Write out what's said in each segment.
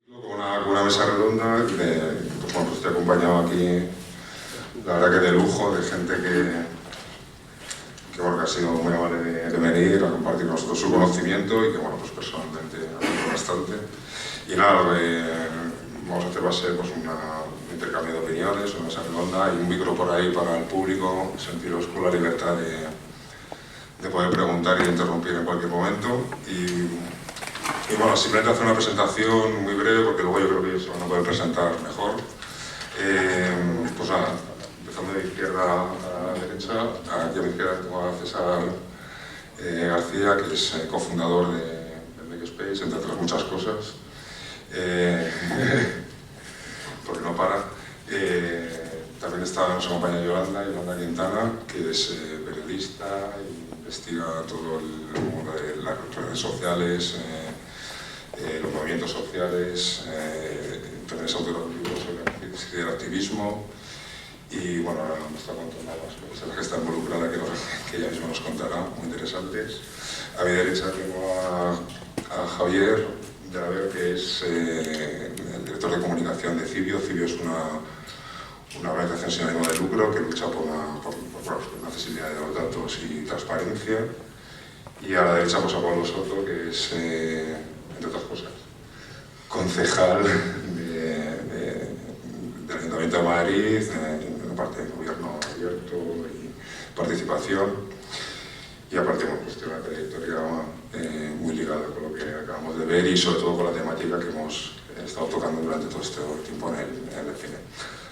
Con una mesa redonda, pues bueno, estoy acompañado aquí, la verdad que de lujo, de gente que, bueno, que ha sido muy amable de venir a compartir con nosotros su conocimiento y que bueno, pues personalmente ha bastante. Y nada, lo que vamos a hacer va a ser pues un intercambio de opiniones, una mesa redonda y un micro por ahí para el público, sentiros con la libertad de poder preguntar y interrumpir en cualquier momento. Y bueno, simplemente hacer una presentación muy breve, porque luego yo creo que ellos se van a poder presentar mejor. Pues nada, empezando de izquierda a la derecha, aquí a mi izquierda tengo a César García, que es cofundador de Makerspace, entre otras muchas cosas, porque no para. También nos acompaña Yolanda Quintana, que es periodista e investiga todo el mundo de las redes sociales, los movimientos sociales, también es autora de un libro sobre el activismo y bueno, ahora no me está contando nada más, pero es la que está involucrada, que ella misma nos contará, muy interesantes. A mi derecha tengo a Javier de la Ver, que es el director de comunicación de Cibio. Cibio es una organización sin ánimo de lucro que lucha por la accesibilidad de los datos y transparencia. Y a la derecha pues a Pablo Soto, que es, entre otras cosas, concejal del Ayuntamiento de Madrid, en la parte de gobierno abierto y participación. Y aparte, bueno, pues tiene una trayectoria muy ligada con lo que acabamos de ver y sobre todo con la temática que hemos estado tocando durante todo este tiempo en el cine.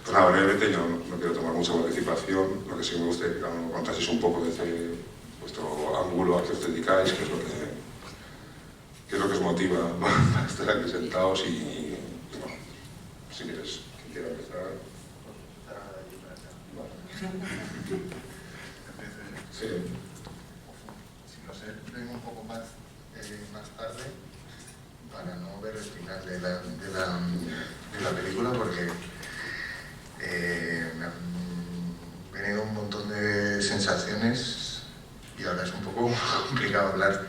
Pues nada, brevemente yo no quiero tomar mucha participación, lo que sí me gustaría que cada uno contaseis un poco desde vuestro ángulo a que os dedicáis, qué es lo que os motiva para estar aquí sentados y bueno, si quieres, quien quiera empezar. Sí. Si no sé, vengo un poco más tarde para no ver el final de la película, porque me han venido un montón de sensaciones y ahora es un poco complicado hablar.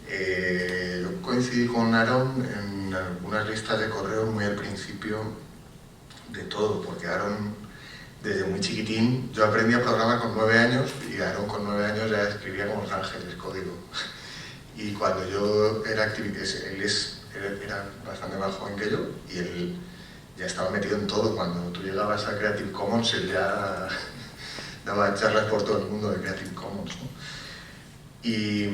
Yo coincidí con Aaron en algunas listas de correo muy al principio de todo, porque Aaron, desde muy chiquitín, yo aprendí a programar con 9 años y Aaron con 9 años ya escribía como Los Ángeles código. Y cuando yo era activista, él era bastante más joven que yo y él ya estaba metido en todo. Cuando tú llegabas a Creative Commons, él ya daba charlas por todo el mundo de Creative Commons, ¿no? Y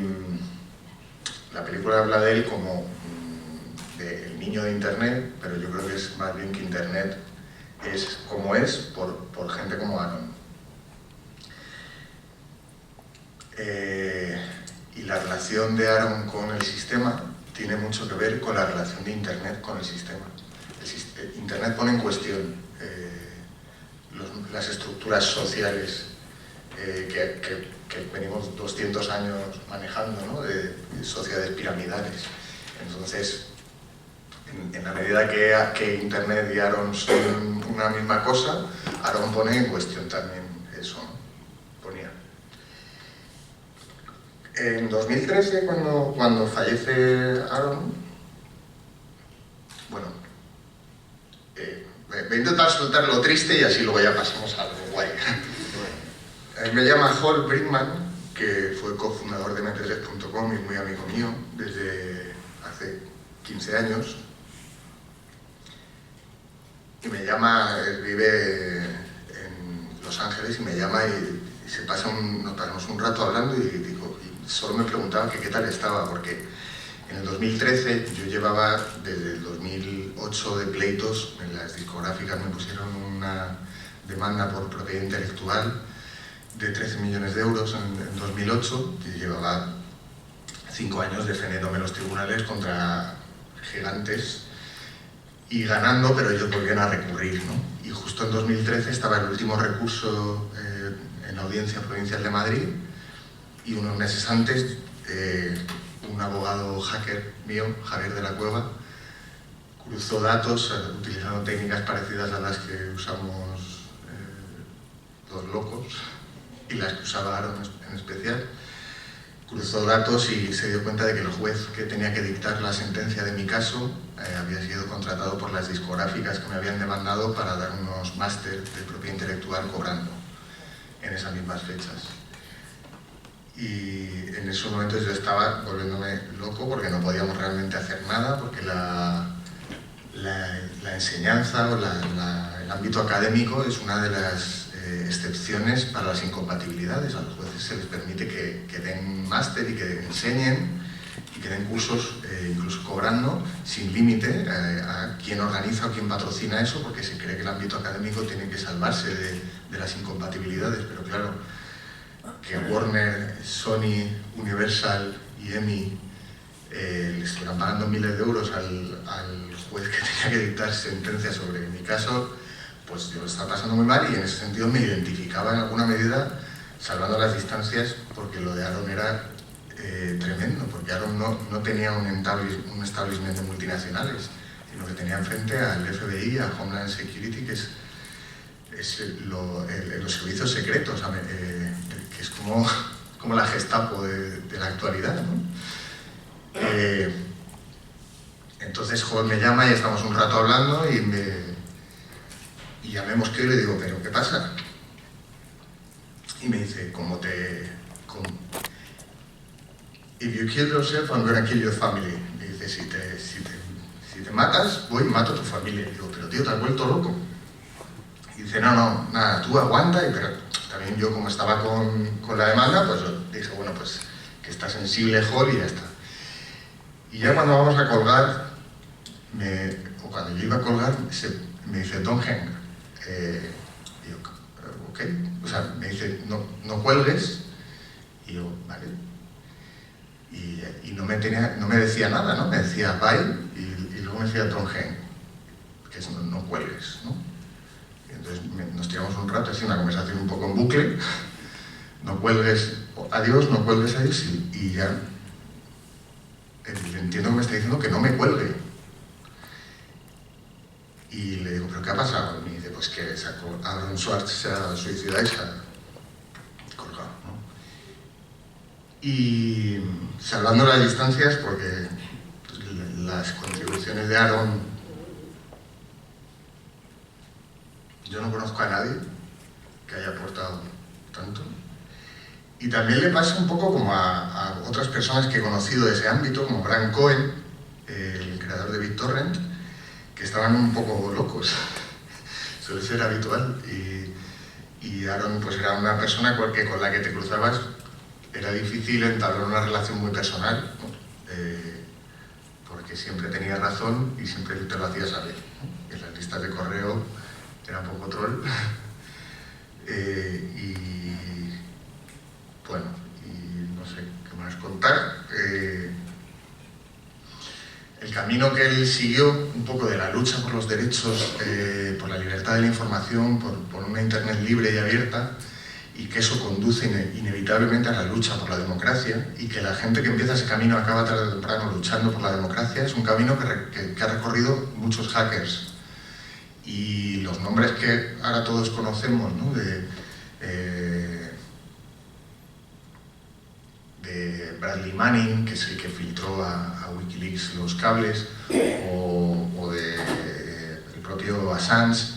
la película habla de él como del niño de Internet, pero yo creo que es más bien que Internet es como es por gente como Aaron. Y la relación de Aaron con el sistema tiene mucho que ver con la relación de Internet con el sistema. Internet pone en cuestión las estructuras sociales que venimos 200 años manejando, ¿no? De sociedades piramidales. Entonces, en la medida que Internet y Aaron son una misma cosa, Aaron pone en cuestión también eso, ¿no? Ponía. En 2013, cuando fallece Aaron, bueno, voy a intentar soltar lo triste y así luego ya pasamos a algo guay. Me llama Hall Brinkman, que fue cofundador de Makerspace.com y muy amigo mío desde hace 15 años. Y me llama, él vive en Los Ángeles y me llama y nos pasamos un rato hablando y solo me preguntaba que qué tal estaba, porque en el 2013 yo llevaba desde el 2008 de pleitos, en las discográficas me pusieron una demanda por propiedad intelectual de 13 millones de euros en 2008 y llevaba 5 años defendiéndome en los tribunales contra gigantes y ganando, pero ellos volvían a recurrir, ¿no? Y justo en 2013 estaba el último recurso en la Audiencia Provincial de Madrid y unos meses antes un abogado hacker mío, Javier de la Cueva, cruzó datos utilizando técnicas parecidas a las que usamos los locos y las que usaba Aaron en especial, cruzó datos y se dio cuenta de que el juez que tenía que dictar la sentencia de mi caso había sido contratado por las discográficas que me habían demandado para dar unos máster de propiedad intelectual cobrando en esas mismas fechas. Y en esos momentos yo estaba volviéndome loco porque no podíamos realmente hacer nada, porque la enseñanza o el ámbito académico es una de las excepciones para las incompatibilidades. A los jueces se les permite que den máster y que enseñen y que den cursos incluso cobrando sin límite a quien organiza o quien patrocina eso, porque se cree que el ámbito académico tiene que salvarse de las incompatibilidades. Pero claro, que Warner, Sony, Universal y EMI le estuvieran pagando miles de euros al juez que tenía que dictar sentencia sobre mi caso, pues yo lo estaba pasando muy mal, y en ese sentido me identificaba en alguna medida, salvando las distancias, porque lo de Aaron era tremendo, porque Aaron no tenía un establishment de multinacionales, sino que tenía enfrente al FBI, a Homeland Security, que es los servicios secretos, que es como la Gestapo de la actualidad, ¿no? Entonces, joven me llama y estamos un rato hablando y ya me mosqueo y le digo, ¿pero qué pasa? Y me dice, if you kill yourself, I'm gonna kill your family. Me dice, si te matas, voy y mato a tu familia. Y digo, pero tío, te has vuelto loco. Y dice, no, nada, tú aguanta. Pero también yo, como estaba con la demanda, pues dije, bueno, pues que está sensible, Hall, y ya está. Y ya cuando vamos a colgar, o cuando yo iba a colgar, me dice, don't hang. Y yo, ok. O sea, me dice, no cuelgues. Y yo, vale. Y no me decía nada, ¿no? Me decía bye y luego me decía don't hang, que es no cuelgues, ¿no? Y entonces nos tiramos un rato, así una conversación un poco en bucle, no cuelgues, adiós, no cuelgues, adiós, y ya entiendo que me está diciendo que no me cuelgue. Y le digo, ¿pero qué ha pasado? Y me dice, pues que Aaron Swartz se ha suicidado y se ha colgado, ¿no? Y salvando las distancias, porque las contribuciones de Aaron, yo no conozco a nadie que haya aportado tanto. Y también le pasa un poco como a otras personas que he conocido de ese ámbito, como Bram Cohen, el creador de BitTorrent, que estaban un poco locos. Suele ser habitual. Y Aaron pues era una persona que con la que te cruzabas era difícil entablar una relación muy personal, ¿no? Porque siempre tenía razón y siempre te lo hacía saber, ¿no? En las listas de correo era un poco troll. Y bueno, y no sé qué más contar. El camino que él siguió, un poco de la lucha por los derechos, por la libertad de la información, por una internet libre y abierta, y que eso conduce inevitablemente a la lucha por la democracia, y que la gente que empieza ese camino acaba tarde o temprano luchando por la democracia, es un camino que ha recorrido muchos hackers. Y los nombres que ahora todos conocemos, ¿no? de Bradley Manning, que es el que filtró a Wikileaks los cables, o de el propio Assange,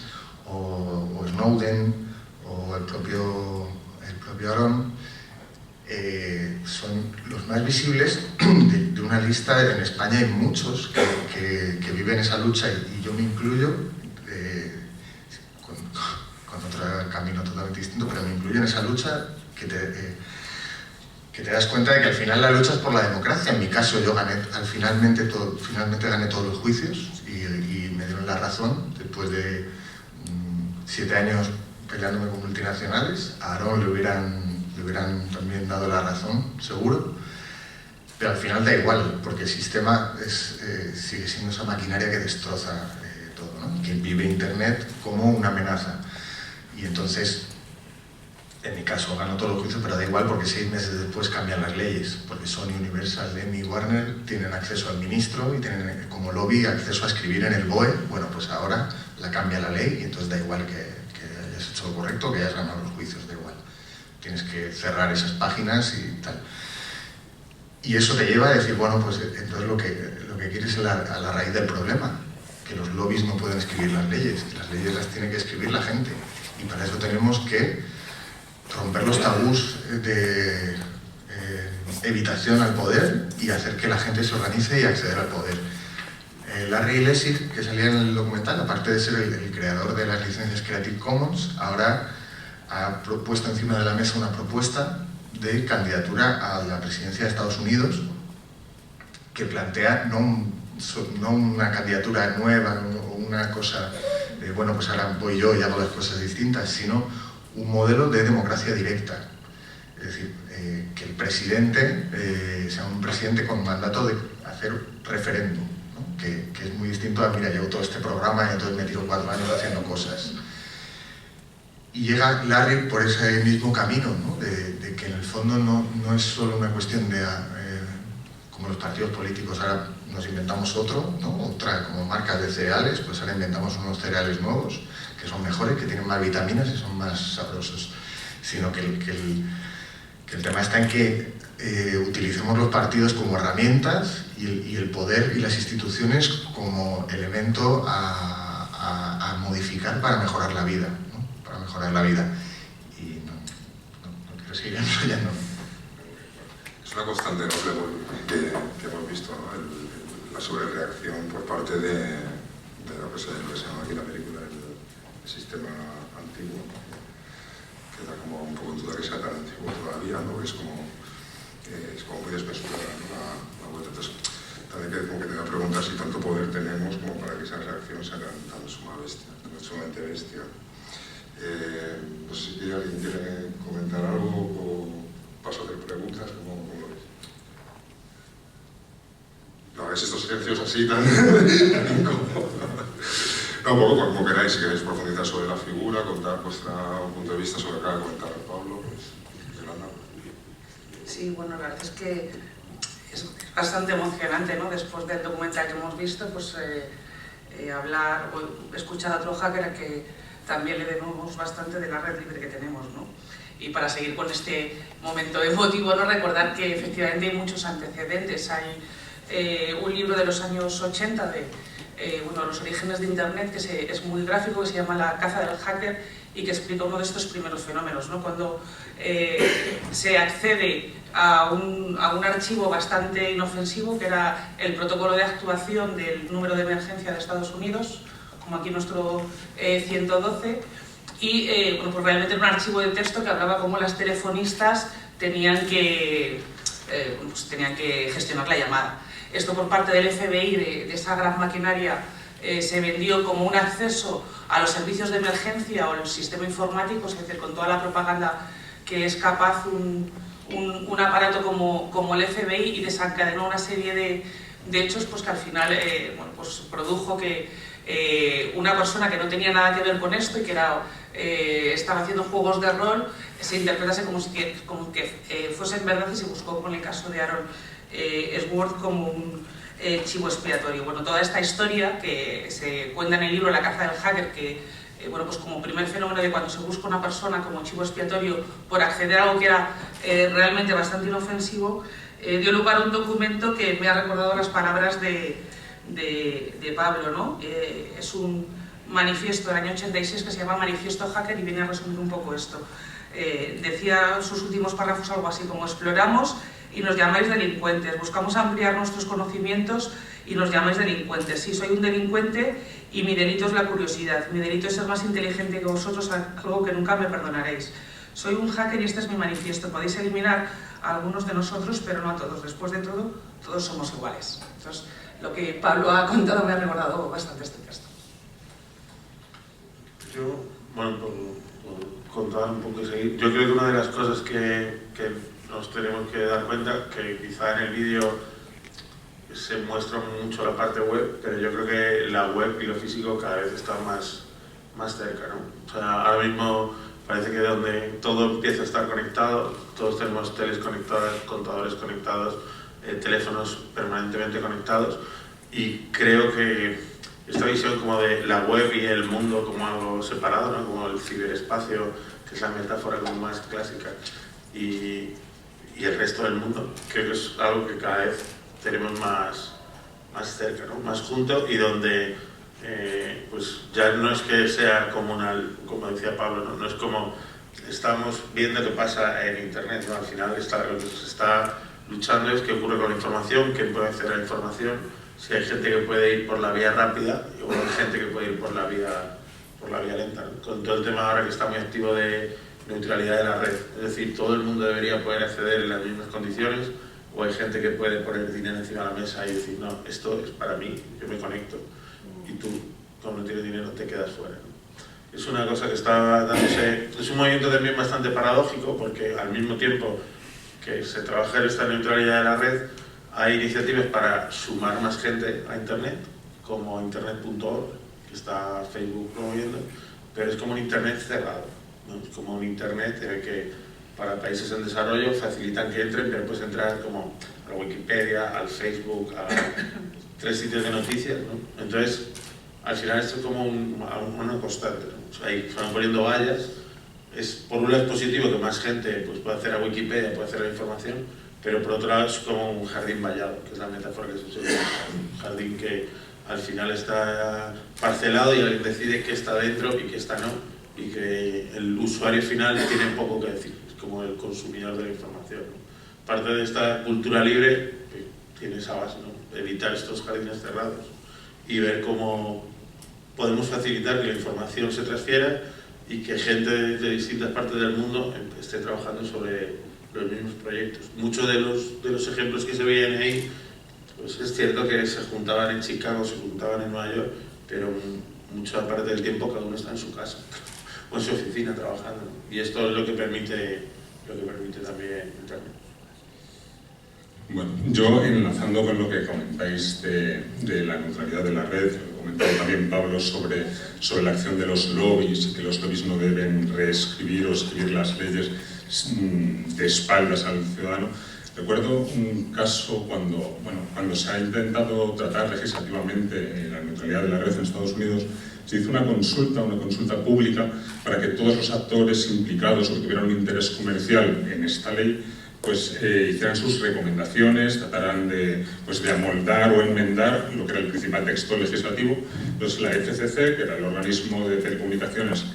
o Snowden, o el propio Aaron, son los más visibles de una lista. En España hay muchos que viven esa lucha, y yo me incluyo, con otro camino totalmente distinto, pero me incluyo en esa lucha que te das cuenta de que al final la lucha es por la democracia. En mi caso yo finalmente gané todos los juicios y me dieron la razón después de 7 años peleándome con multinacionales. A Aaron le hubieran también dado la razón, seguro, pero al final da igual, porque el sistema sigue siendo esa maquinaria que destroza todo, ¿no? Que vive Internet como una amenaza. Y entonces, en mi caso, gano todos los juicios, pero da igual, porque 6 meses después cambian las leyes, porque Sony, Universal, EMI y Warner tienen acceso al ministro y tienen como lobby acceso a escribir en el BOE. Bueno, pues ahora la cambia la ley, y entonces da igual que hayas hecho lo correcto, que hayas ganado los juicios, da igual. Tienes que cerrar esas páginas y tal. Y eso te lleva a decir, bueno, pues entonces lo que quieres es a la raíz del problema, que los lobbies no pueden escribir las leyes, que las leyes las tiene que escribir la gente. Y para eso tenemos que romper los tabús de evitación al poder y hacer que la gente se organice y acceder al poder. Larry Lessig, que salía en el documental, aparte de ser el creador de las licencias Creative Commons, ahora ha puesto encima de la mesa una propuesta de candidatura a la presidencia de Estados Unidos que plantea no una candidatura nueva o una cosa de, bueno, pues ahora voy yo y hago las cosas distintas, sino un modelo de democracia directa. Es decir, que el presidente sea un presidente con mandato de hacer referéndum, ¿no? que es muy distinto a, mira, llevo todo este programa y entonces me tiro 4 años haciendo cosas. Y llega Larry por ese mismo camino, ¿no? de que en el fondo no es solo una cuestión de, como los partidos políticos ahora nos inventamos otro, ¿no? Otra, como marcas de cereales, pues ahora inventamos unos cereales nuevos que son mejores, que tienen más vitaminas y son más sabrosos, sino que el tema está en que utilicemos los partidos como herramientas y el poder y las instituciones como elemento a modificar para mejorar la vida, ¿no? Para mejorar la vida. Y no quiero seguir enrollando. Es una constante, ¿no? que hemos visto, ¿no? La sobrereacción por parte de lo que se llama aquí en la película el sistema antiguo, que da como un poco en duda que sea tan antiguo todavía, ¿no? Es como muy desmesurada, ¿no? la vuelta. Entonces, también como que te da preguntar si tanto poder tenemos como para que esa reacción sea tan sumamente bestia. No sé si alguien quiere comentar algo o paso a hacer preguntas, ¿cómo lo ves? No hagáis estos silencios así tan incómodos. No, un poco como queráis, si queréis profundizar sobre la figura, contar vuestro punto de vista sobre lo que acaba de comentar Pablo, pues Yolanda. Sí, bueno, la verdad es que es bastante emocionante, ¿no? Después del documental que hemos visto, pues hablar o escuchar a otro hacker a que también le debemos bastante de la red libre que tenemos, ¿no? Y para seguir con este momento emotivo, ¿no? Recordar que efectivamente hay muchos antecedentes. Hay un libro de los años 80 de los orígenes de Internet que es muy gráfico, que se llama La caza del hacker y que explica uno de estos primeros fenómenos, ¿no? Cuando se accede a un archivo bastante inofensivo, que era el protocolo de actuación del número de emergencia de Estados Unidos, como aquí nuestro 112, y pues realmente era un archivo de texto que hablaba cómo las telefonistas tenían que gestionar la llamada. Esto por parte del FBI, de esa gran maquinaria, se vendió como un acceso a los servicios de emergencia o el sistema informático, es decir, con toda la propaganda que es capaz un aparato como el FBI, y desencadenó una serie de hechos pues, que al final pues produjo que una persona que no tenía nada que ver con esto y que estaba haciendo juegos de rol se interpretase como que fuesen verdad, y se buscó, como en el caso de Aaron Swartz, como un chivo expiatorio. Bueno, toda esta historia que se cuenta en el libro La caza del hacker, que pues como primer fenómeno de cuando se busca una persona como chivo expiatorio por acceder a algo que era realmente bastante inofensivo, dio lugar a un documento que me ha recordado las palabras de Pablo, ¿no? Es un manifiesto del año 86 que se llama Manifiesto Hacker y viene a resumir un poco esto. Decía sus últimos párrafos algo así como: exploramos y nos llamáis delincuentes, buscamos ampliar nuestros conocimientos y nos llamáis delincuentes. Sí, soy un delincuente y mi delito es la curiosidad, mi delito es ser más inteligente que vosotros, algo que nunca me perdonaréis. Soy un hacker y este es mi manifiesto, podéis eliminar a algunos de nosotros, pero no a todos. Después de todo, todos somos iguales. Entonces, lo que Pablo ha contado me ha recordado bastante este texto. Yo, bueno, por contar un poco y seguir, yo creo que una de las cosas que nos tenemos que dar cuenta, que quizá en el vídeo se muestra mucho la parte web, pero yo creo que la web y lo físico cada vez están más cerca, ¿no? O sea, ahora mismo parece que donde todo empieza a estar conectado, todos tenemos teles conectadas, contadores conectados, teléfonos permanentemente conectados, y creo que esta visión como de la web y el mundo como algo separado, ¿no? Como el ciberespacio, que es la metáfora como más clásica, y y el resto del mundo, creo que es algo que cada vez tenemos más cerca, ¿no? Más junto, y donde pues ya no es que sea comunal, como decía Pablo, no es como estamos viendo qué pasa en Internet, ¿no? Al final lo que se está luchando es qué ocurre con la información, quién puede acceder a la información, si hay gente que puede ir por la vía rápida o hay gente que puede ir por la vía lenta, ¿no? Con todo el tema ahora que está muy activo de neutralidad de la red, es decir, todo el mundo debería poder acceder en las mismas condiciones, o hay gente que puede poner dinero encima de la mesa y decir, no, esto es para mí, yo me conecto, y tú, como no tienes dinero, te quedas fuera, ¿no? Es una cosa que está dándose, es un movimiento también bastante paradójico, porque al mismo tiempo que se trabaja en esta neutralidad de la red, hay iniciativas para sumar más gente a Internet, como Internet.org, que está Facebook promoviendo, pero es como un Internet cerrado, ¿no? Es como un Internet en el que para países en desarrollo facilitan que entren, pero puedes entrar como a la Wikipedia, al Facebook, a 3 sitios de noticias, ¿no? Entonces, al final esto es como una constante, ¿no? O sea, ahí se van poniendo vallas. Por un lado es positivo que más gente pues, pueda hacer a Wikipedia, pueda hacer la información, pero por otro lado es como un jardín vallado, que es la metáfora que se usa, un jardín que al final está parcelado y alguien decide qué está dentro y qué está no, y que el usuario final tiene poco que decir, es como el consumidor de la información, ¿no? Parte de esta cultura libre tiene esa base, ¿no? Evitar estos jardines cerrados y ver cómo podemos facilitar que la información se transfiera y que gente de distintas partes del mundo esté trabajando sobre los mismos proyectos. Muchos de los ejemplos que se veían ahí, pues es cierto que se juntaban en Chicago, se juntaban en Nueva York, pero mucha parte del tiempo cada uno está en su casa o en su oficina trabajando, ¿no? Y esto es lo que permite también Internet. Bueno, yo enlazando con lo que comentáis de la neutralidad de la red, comentaba también Pablo sobre la acción de los lobbies, que los lobbies no deben reescribir o escribir las leyes de espaldas al ciudadano. Recuerdo un caso cuando se ha intentado tratar legislativamente la neutralidad de la red en Estados Unidos, se hizo una consulta pública para que todos los actores implicados o que tuvieran un interés comercial en esta ley pues hicieran sus recomendaciones, trataran de amoldar o enmendar lo que era el principal texto legislativo. Entonces la FCC, que era el organismo de telecomunicaciones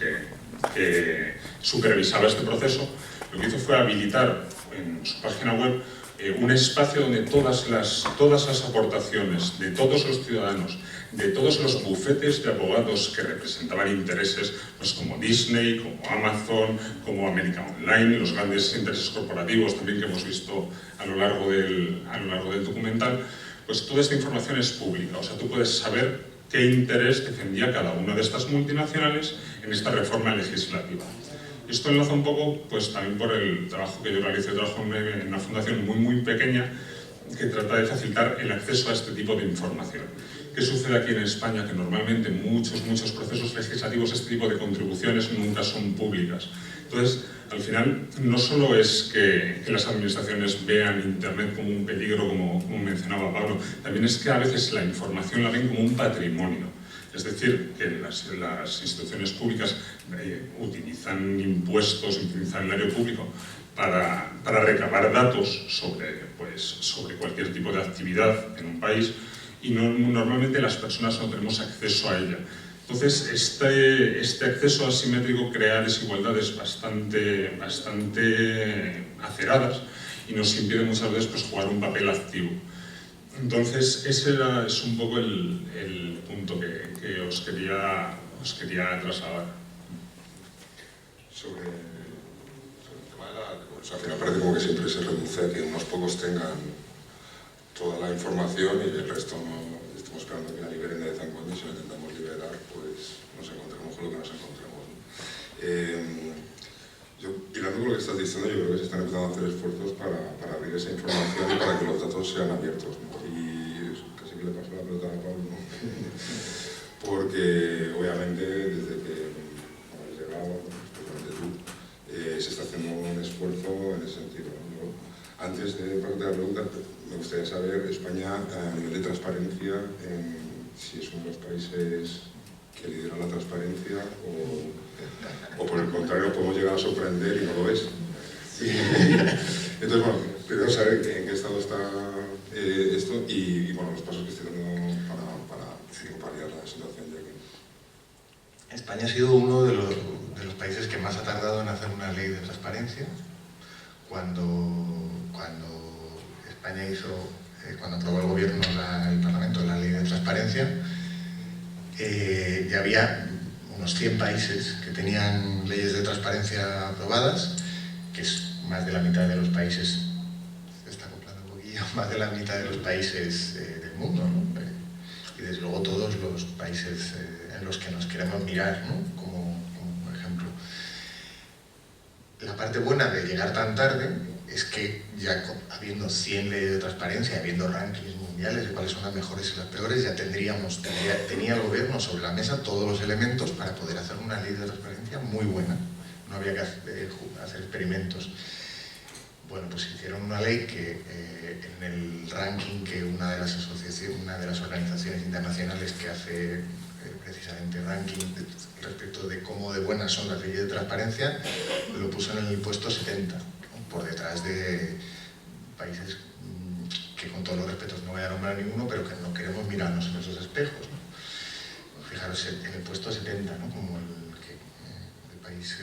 que supervisaba este proceso, lo que hizo fue habilitar en su página web un espacio donde todas las aportaciones de todos los ciudadanos, de todos los bufetes de abogados que representaban intereses pues como Disney, como Amazon, como América Online, los grandes intereses corporativos también que hemos visto a lo largo del documental, pues toda esta información es pública. O sea, tú puedes saber qué interés defendía cada una de estas multinacionales en esta reforma legislativa. Esto enlaza un poco pues también por el trabajo que yo realizo. Yo trabajo en una fundación muy pequeña que trata de facilitar el acceso a este tipo de información. ¿Qué sucede aquí en España? Que normalmente muchos procesos legislativos, este tipo de contribuciones nunca son públicas. Entonces, al final, no solo es que las administraciones vean Internet como un peligro, como mencionaba Pablo, también es que a veces la información la ven como un patrimonio. Es decir, que las instituciones públicas utilizan impuestos, utilizan el erario público para recabar datos sobre cualquier tipo de actividad en un país, y normalmente las personas no tenemos acceso a ella. Entonces, este acceso asimétrico crea desigualdades bastante aceradas y nos impide muchas veces pues, jugar un papel activo. Entonces, ese es un poco el punto que os quería trasladar. Sobre el tema de la... al final parece como que siempre se reduce a que unos pocos tengan toda la información y el resto no. Estamos esperando que la liberen de vez en cuando, y si la intentamos liberar, pues nos encontramos con lo que nos encontramos, ¿no? Yo, hilando con lo que estás diciendo, yo creo que se están empezando a hacer esfuerzos para abrir esa información y para que los datos sean abiertos, ¿no? Y casi que le paso la pelota a Pablo, ¿no? Porque obviamente desde que has llegado, especialmente tú, se está haciendo un esfuerzo en ese sentido, ¿no? Antes de preguntar la pregunta, me gustaría saber, España, a nivel de transparencia, si es uno de los países que lidera la transparencia o por el contrario podemos llegar a sorprender y no lo es. Entonces, bueno, pero saber en qué estado está esto y bueno, los pasos que estoy dando para paliar la situación de aquí. España ha sido uno de los países que más ha tardado en hacer una ley de transparencia. Cuando España cuando aprobó el gobierno, el Parlamento, la ley de transparencia, ya había unos 100 países que tenían leyes de transparencia aprobadas, que es más de la mitad de los países, se está acoplando un poquillo, más de la mitad de los países del mundo, ¿no? Y desde luego todos los países en los que nos queremos mirar, ¿no? como por ejemplo. La parte buena de llegar tan tarde es que ya habiendo 100 leyes de transparencia, habiendo rankings mundiales de cuáles son las mejores y las peores, ya tenía el gobierno sobre la mesa todos los elementos para poder hacer una ley de transparencia muy buena. No había que hacer experimentos. Bueno, pues hicieron una ley que en el ranking que una de las organizaciones internacionales que hace precisamente ranking respecto de cómo de buenas son las leyes de transparencia, lo puso en el puesto 70, ¿no? Por detrás de países que, con todos los respetos, no voy a nombrar ninguno, pero que no queremos mirarnos en esos espejos, ¿no? Fijaros en el puesto 70, ¿no? Como el país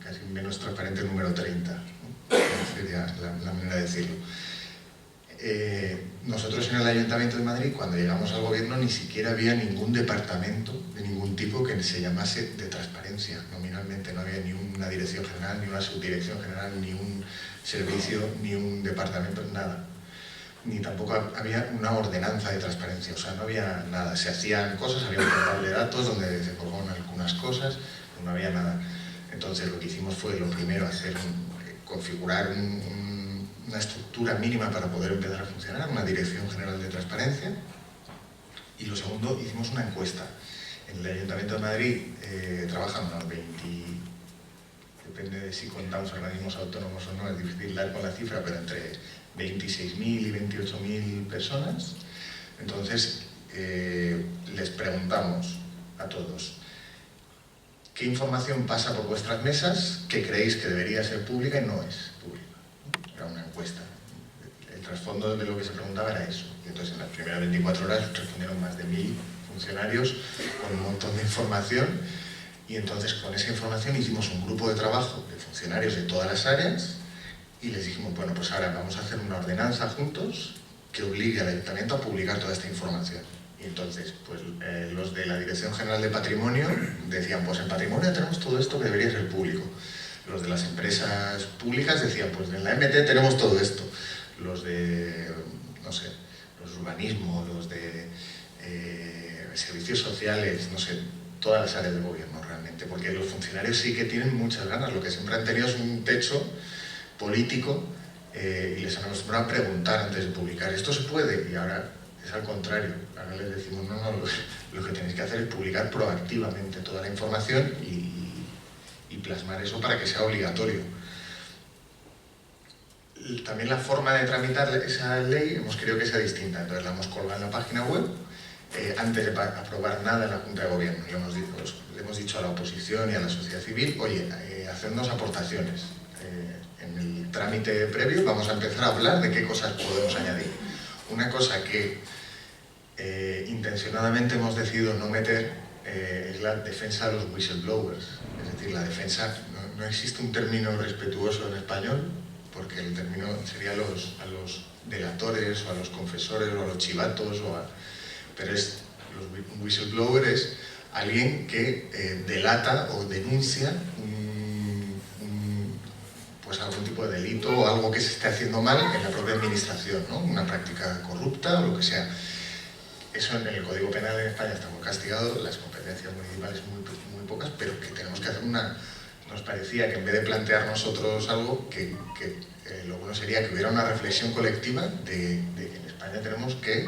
casi menos transparente, el número 30, ¿no? Sería la manera de decirlo. Nosotros en el Ayuntamiento de Madrid, cuando llegamos al gobierno, ni siquiera había ningún departamento de ningún tipo que se llamase de transparencia. Nominalmente no había ni una dirección general, ni una subdirección general, ni un servicio, ni un departamento, nada. Ni tampoco había una ordenanza de transparencia, o sea, no había nada. Se hacían cosas, había un portal de datos donde se colgaban algunas cosas, pero no había nada. Entonces lo que hicimos fue, lo primero, configurar una estructura mínima para poder empezar a funcionar, una dirección general de transparencia, y lo segundo, hicimos una encuesta. En el Ayuntamiento de Madrid trabajan unos 20, depende de si contamos organismos autónomos o no, es difícil dar con la cifra, pero entre 26.000 y 28.000 personas. Entonces les preguntamos a todos: ¿qué información pasa por vuestras mesas que creéis que debería ser pública y no es pública? Era una encuesta. El trasfondo de lo que se preguntaba era eso. Y entonces en las primeras 24 horas respondieron más de 1.000 funcionarios con un montón de información, y entonces con esa información hicimos un grupo de trabajo de funcionarios de todas las áreas y les dijimos, bueno, pues ahora vamos a hacer una ordenanza juntos que obligue al Ayuntamiento a publicar toda esta información. Y entonces, pues los de la Dirección General de Patrimonio decían, pues en patrimonio tenemos todo esto que debería ser público. Los de las empresas públicas decían, pues en la MT tenemos todo esto. Los de, no sé, los urbanismo, los de servicios sociales, no sé, todas las áreas del gobierno realmente, porque los funcionarios sí que tienen muchas ganas. Lo que siempre han tenido es un techo político y les han acostumbrado a preguntar antes de publicar. ¿Esto se puede? Y ahora es al contrario. Ahora les decimos, no, lo que tenéis que hacer es publicar proactivamente toda la información y plasmar eso para que sea obligatorio. También la forma de tramitar esa ley hemos querido que sea distinta. Entonces la hemos colgado en la página web. Antes de aprobar nada en la Junta de Gobierno, le hemos dicho a la oposición y a la sociedad civil, oye, hacernos aportaciones. En el trámite previo vamos a empezar a hablar de qué cosas podemos añadir. Una cosa que intencionadamente hemos decidido no meter es la defensa de los whistleblowers. Es decir, la defensa, no existe un término respetuoso en español, porque el término sería a los delatores o a los confesores o a los chivatos, pero un whistleblower es alguien que delata o denuncia pues algún tipo de delito o algo que se esté haciendo mal en la propia administración, ¿no? Una práctica corrupta o lo que sea. Eso en el Código Penal en España está muy castigado, las competencias municipales muy pocas, pero que tenemos que hacer nos parecía que en vez de plantear nosotros algo, que lo bueno sería que hubiera una reflexión colectiva de que en España tenemos que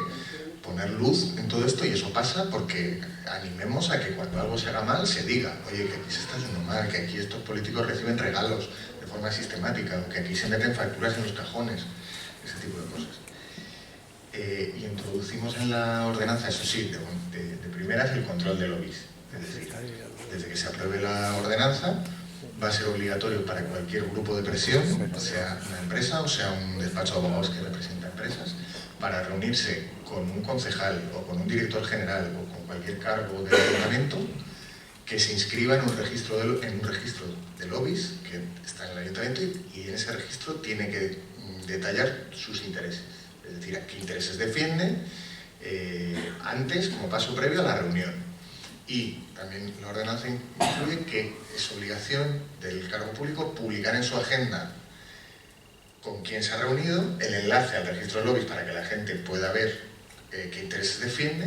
poner luz en todo esto, y eso pasa porque animemos a que cuando algo se haga mal se diga, oye, que aquí se está haciendo mal, que aquí estos políticos reciben regalos de forma sistemática, que aquí se meten facturas en los cajones, ese tipo de cosas. Y introducimos en la ordenanza, eso sí, de primeras, el control de lobbies. Es decir, desde que se apruebe la ordenanza va a ser obligatorio para cualquier grupo de presión, sea una empresa o sea un despacho de abogados que representa empresas, para reunirse con un concejal o con un director general o con cualquier cargo del ayuntamiento, que se inscriba en un registro de lobbies que está en el ayuntamiento, y en ese registro tiene que detallar sus intereses, es decir, a qué intereses defiende antes, como paso previo a la reunión. Y también la ordenanza incluye que es obligación del cargo público publicar en su agenda con quién se ha reunido, el enlace al registro de lobbies para que la gente pueda ver qué intereses defiende,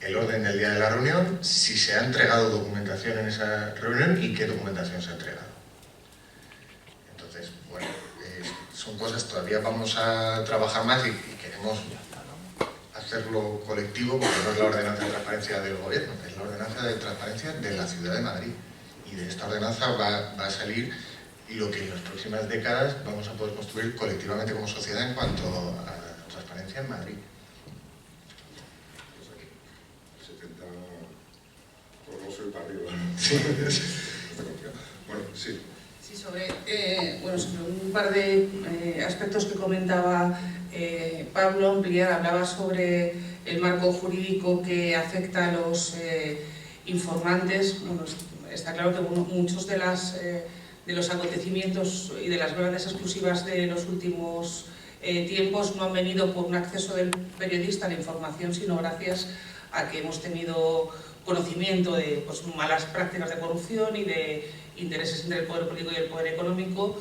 el orden del día de la reunión, si se ha entregado documentación en esa reunión y qué documentación se ha entregado. Entonces, bueno, son cosas, todavía vamos a trabajar más y queremos hacerlo colectivo, porque no es la ordenanza de transparencia del gobierno, es la ordenanza de transparencia de la Ciudad de Madrid. Y de esta ordenanza va a salir lo que en las próximas décadas vamos a poder construir colectivamente como sociedad en cuanto a transparencia en Madrid. 70 por no soy para arriba. Sí. Bueno, sí. Sí, sobre un par de aspectos que comentaba Pablo Ampliar, hablaba sobre el marco jurídico que afecta a los informantes. Bueno, está claro que muchos de los acontecimientos y de las grandes exclusivas de los últimos tiempos no han venido por un acceso del periodista a la información, sino gracias a que hemos tenido conocimiento de malas prácticas de corrupción y de intereses entre el poder político y el poder económico,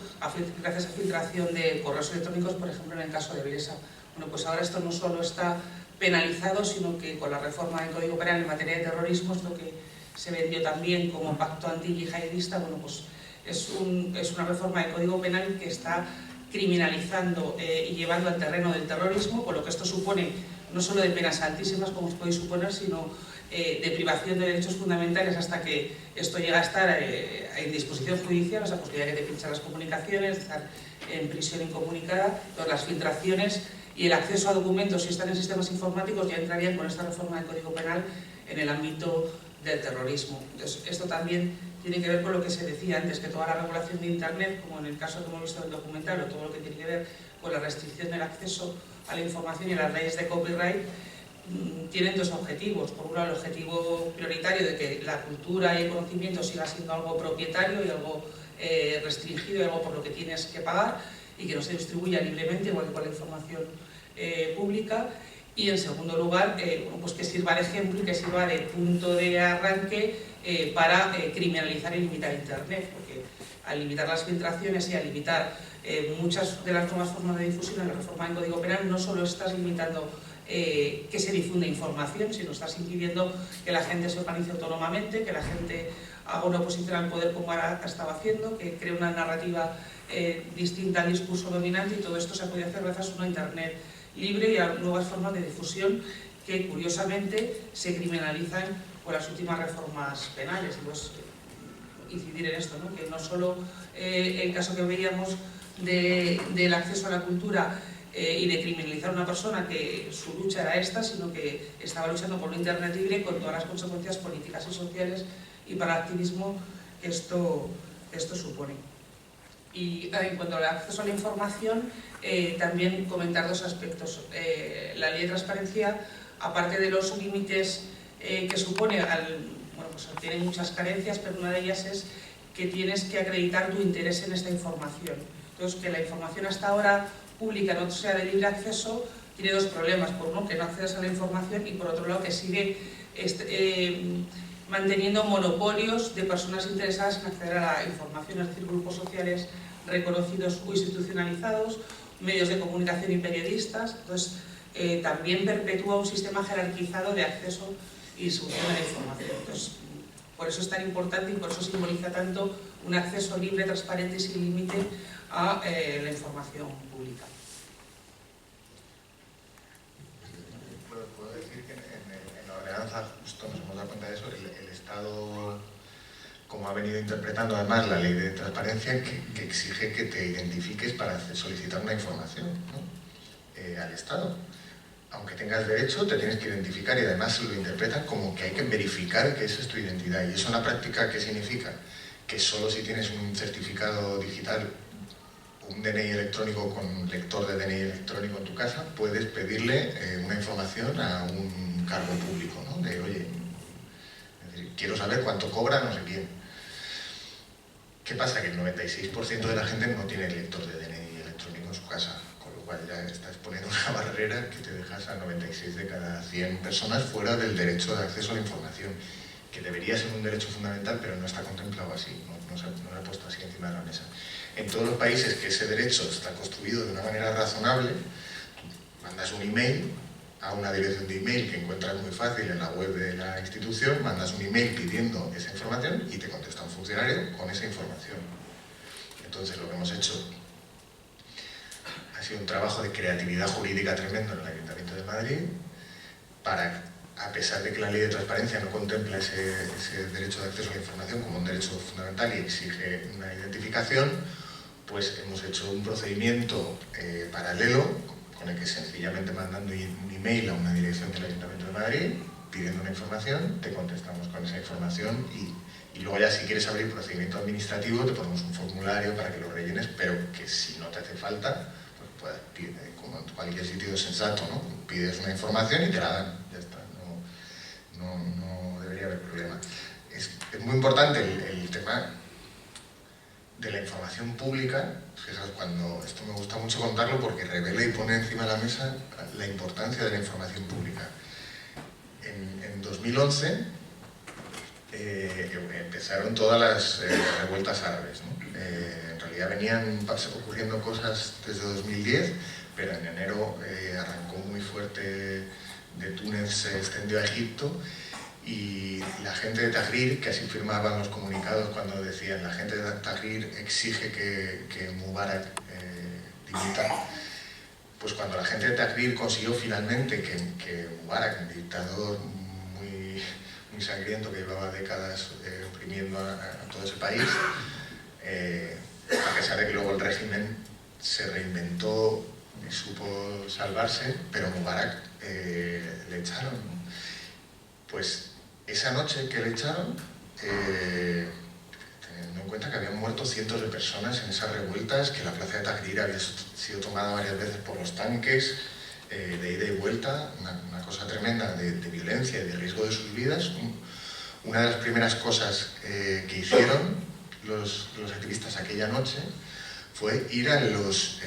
gracias a filtración de correos electrónicos, por ejemplo, en el caso de Blesa. Bueno, pues ahora esto no solo está penalizado, sino que con la reforma del Código Penal en materia de terrorismo, es lo que se vendió también como pacto anti-yihadista. Bueno, pues es una reforma del Código Penal que está criminalizando y llevando al terreno del terrorismo, con lo que esto supone no solo de penas altísimas, como os podéis suponer, sino de privación de derechos fundamentales hasta que esto llega a estar en disposición judicial, o sea, posibilidad de que te pinchan las comunicaciones, de estar en prisión incomunicada. Entonces, las filtraciones y el acceso a documentos, si están en sistemas informáticos, ya entrarían con esta reforma del Código Penal en el ámbito del terrorismo. Entonces, esto también tiene que ver con lo que se decía antes, que toda la regulación de Internet, como en el caso que hemos visto del documental, o todo lo que tiene que ver con la restricción del acceso a la información y las leyes de copyright, tienen dos objetivos. Por un lado, el objetivo prioritario de que la cultura y el conocimiento siga siendo algo propietario y algo restringido y algo por lo que tienes que pagar, y que no se distribuya libremente, igual que con la información pública. Y en segundo lugar, pues que sirva de ejemplo y que sirva de punto de arranque para criminalizar y limitar Internet, porque al limitar las filtraciones y al limitar muchas de las nuevas formas de difusión en la reforma del Código Penal, no solo estás limitando que se difunda información, sino estás impidiendo que la gente se organice autónomamente, que la gente haga una oposición al poder como ahora estaba haciendo, que cree una narrativa distinta al discurso dominante, y todo esto se puede hacer gracias a una Internet libre y a nuevas formas de difusión que, curiosamente, se criminalizan por las últimas reformas penales. Y pues incidir en esto, ¿no? Que no solo el caso que veíamos del acceso a la cultura y de criminalizar a una persona, que su lucha era esta, sino que estaba luchando por un Internet libre con todas las consecuencias políticas y sociales y para el activismo que esto supone. Y en cuanto al acceso a la información, también comentar dos aspectos. La ley de transparencia, aparte de los límites que supone, pues tiene muchas carencias, pero una de ellas es que tienes que acreditar tu interés en esta información. Entonces, que la información hasta ahora pública no sea de libre acceso, tiene dos problemas. Por uno, que no accedas a la información, y por otro lado, que sigue manteniendo monopolios de personas interesadas en acceder a la información, es decir, grupos sociales reconocidos o institucionalizados, medios de comunicación y periodistas. Entonces, también perpetúa un sistema jerarquizado de acceso y distribución de la información. Entonces, por eso es tan importante y por eso simboliza tanto un acceso libre, transparente y sin límite a la información pública. Puedo decir que en la ordenanza justo nos hemos dado cuenta de eso, el Estado, como ha venido interpretando además la ley de transparencia, que exige que te identifiques para solicitar una información, ¿no? Al Estado. Aunque tengas derecho, te tienes que identificar, y además lo interpretan como que hay que verificar que esa es tu identidad. Y eso en la práctica, ¿qué significa? que solo si tienes un certificado digital, un DNI electrónico con lector de DNI electrónico en tu casa, puedes pedirle una información a un cargo público, ¿no? De, oye, es decir, quiero saber cuánto cobra no sé quién. ¿Qué pasa? Que el 96% de la gente no tiene lector de DNI electrónico en su casa, con lo cual ya estás poniendo una barrera que te dejas a 96 de cada 100 personas fuera del derecho de acceso a la información, que debería ser un derecho fundamental, pero no está contemplado así, no se ha puesto así encima de la mesa. En todos los países que ese derecho está construido de una manera razonable, mandas un email a una dirección de email que encuentras muy fácil en la web de la institución, mandas un email pidiendo esa información y te contesta un funcionario con esa información. Entonces lo que hemos hecho ha sido un trabajo de creatividad jurídica tremendo en el Ayuntamiento de Madrid para, a pesar de que la ley de transparencia no contempla ese derecho de acceso a la información como un derecho fundamental y exige una identificación, pues hemos hecho un procedimiento paralelo con el que sencillamente mandando un email a una dirección del Ayuntamiento de Madrid pidiendo una información, te contestamos con esa información y luego ya si quieres abrir procedimiento administrativo te ponemos un formulario para que lo rellenes, pero que si no te hace falta, pues puedes, como en cualquier sitio sensato, ¿no? Pides una información y te la dan, ya está. No debería haber problema. Es muy importante el tema de la información pública. Fijaos, esto me gusta mucho contarlo porque revela y pone encima de la mesa la importancia de la información pública. En 2011 empezaron todas las revueltas árabes, ¿no? En realidad venían ocurriendo cosas desde 2010, pero en enero arrancó muy fuerte. De Túnez se extendió a Egipto y la gente de Tahrir, que así firmaban los comunicados cuando decían la gente de Tahrir exige que Mubarak dimita, pues cuando la gente de Tahrir consiguió finalmente que Mubarak, un dictador muy sangriento que llevaba décadas oprimiendo a todo ese país, a pesar de que luego el régimen se reinventó y supo salvarse, pero Mubarak le echaron. Pues esa noche que le echaron, teniendo en cuenta que habían muerto cientos de personas en esas revueltas, que la plaza de Tahrir había sido tomada varias veces por los tanques, de ida y vuelta, una cosa tremenda de violencia y de riesgo de sus vidas. Una de las primeras cosas que hicieron los activistas aquella noche fue ir a los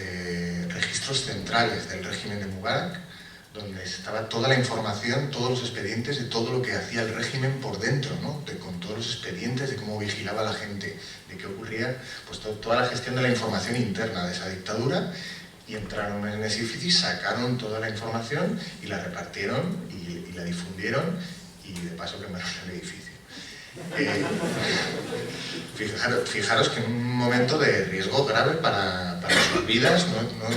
registros centrales del régimen de Mubarak, donde estaba toda la información, todos los expedientes de todo lo que hacía el régimen por dentro, ¿no? Con todos los expedientes de cómo vigilaba a la gente, de qué ocurría, pues toda la gestión de la información interna de esa dictadura, y entraron en ese edificio y sacaron toda la información y la repartieron y la difundieron y de paso quemaron el edificio. Fijaros que en un momento de riesgo grave para sus vidas,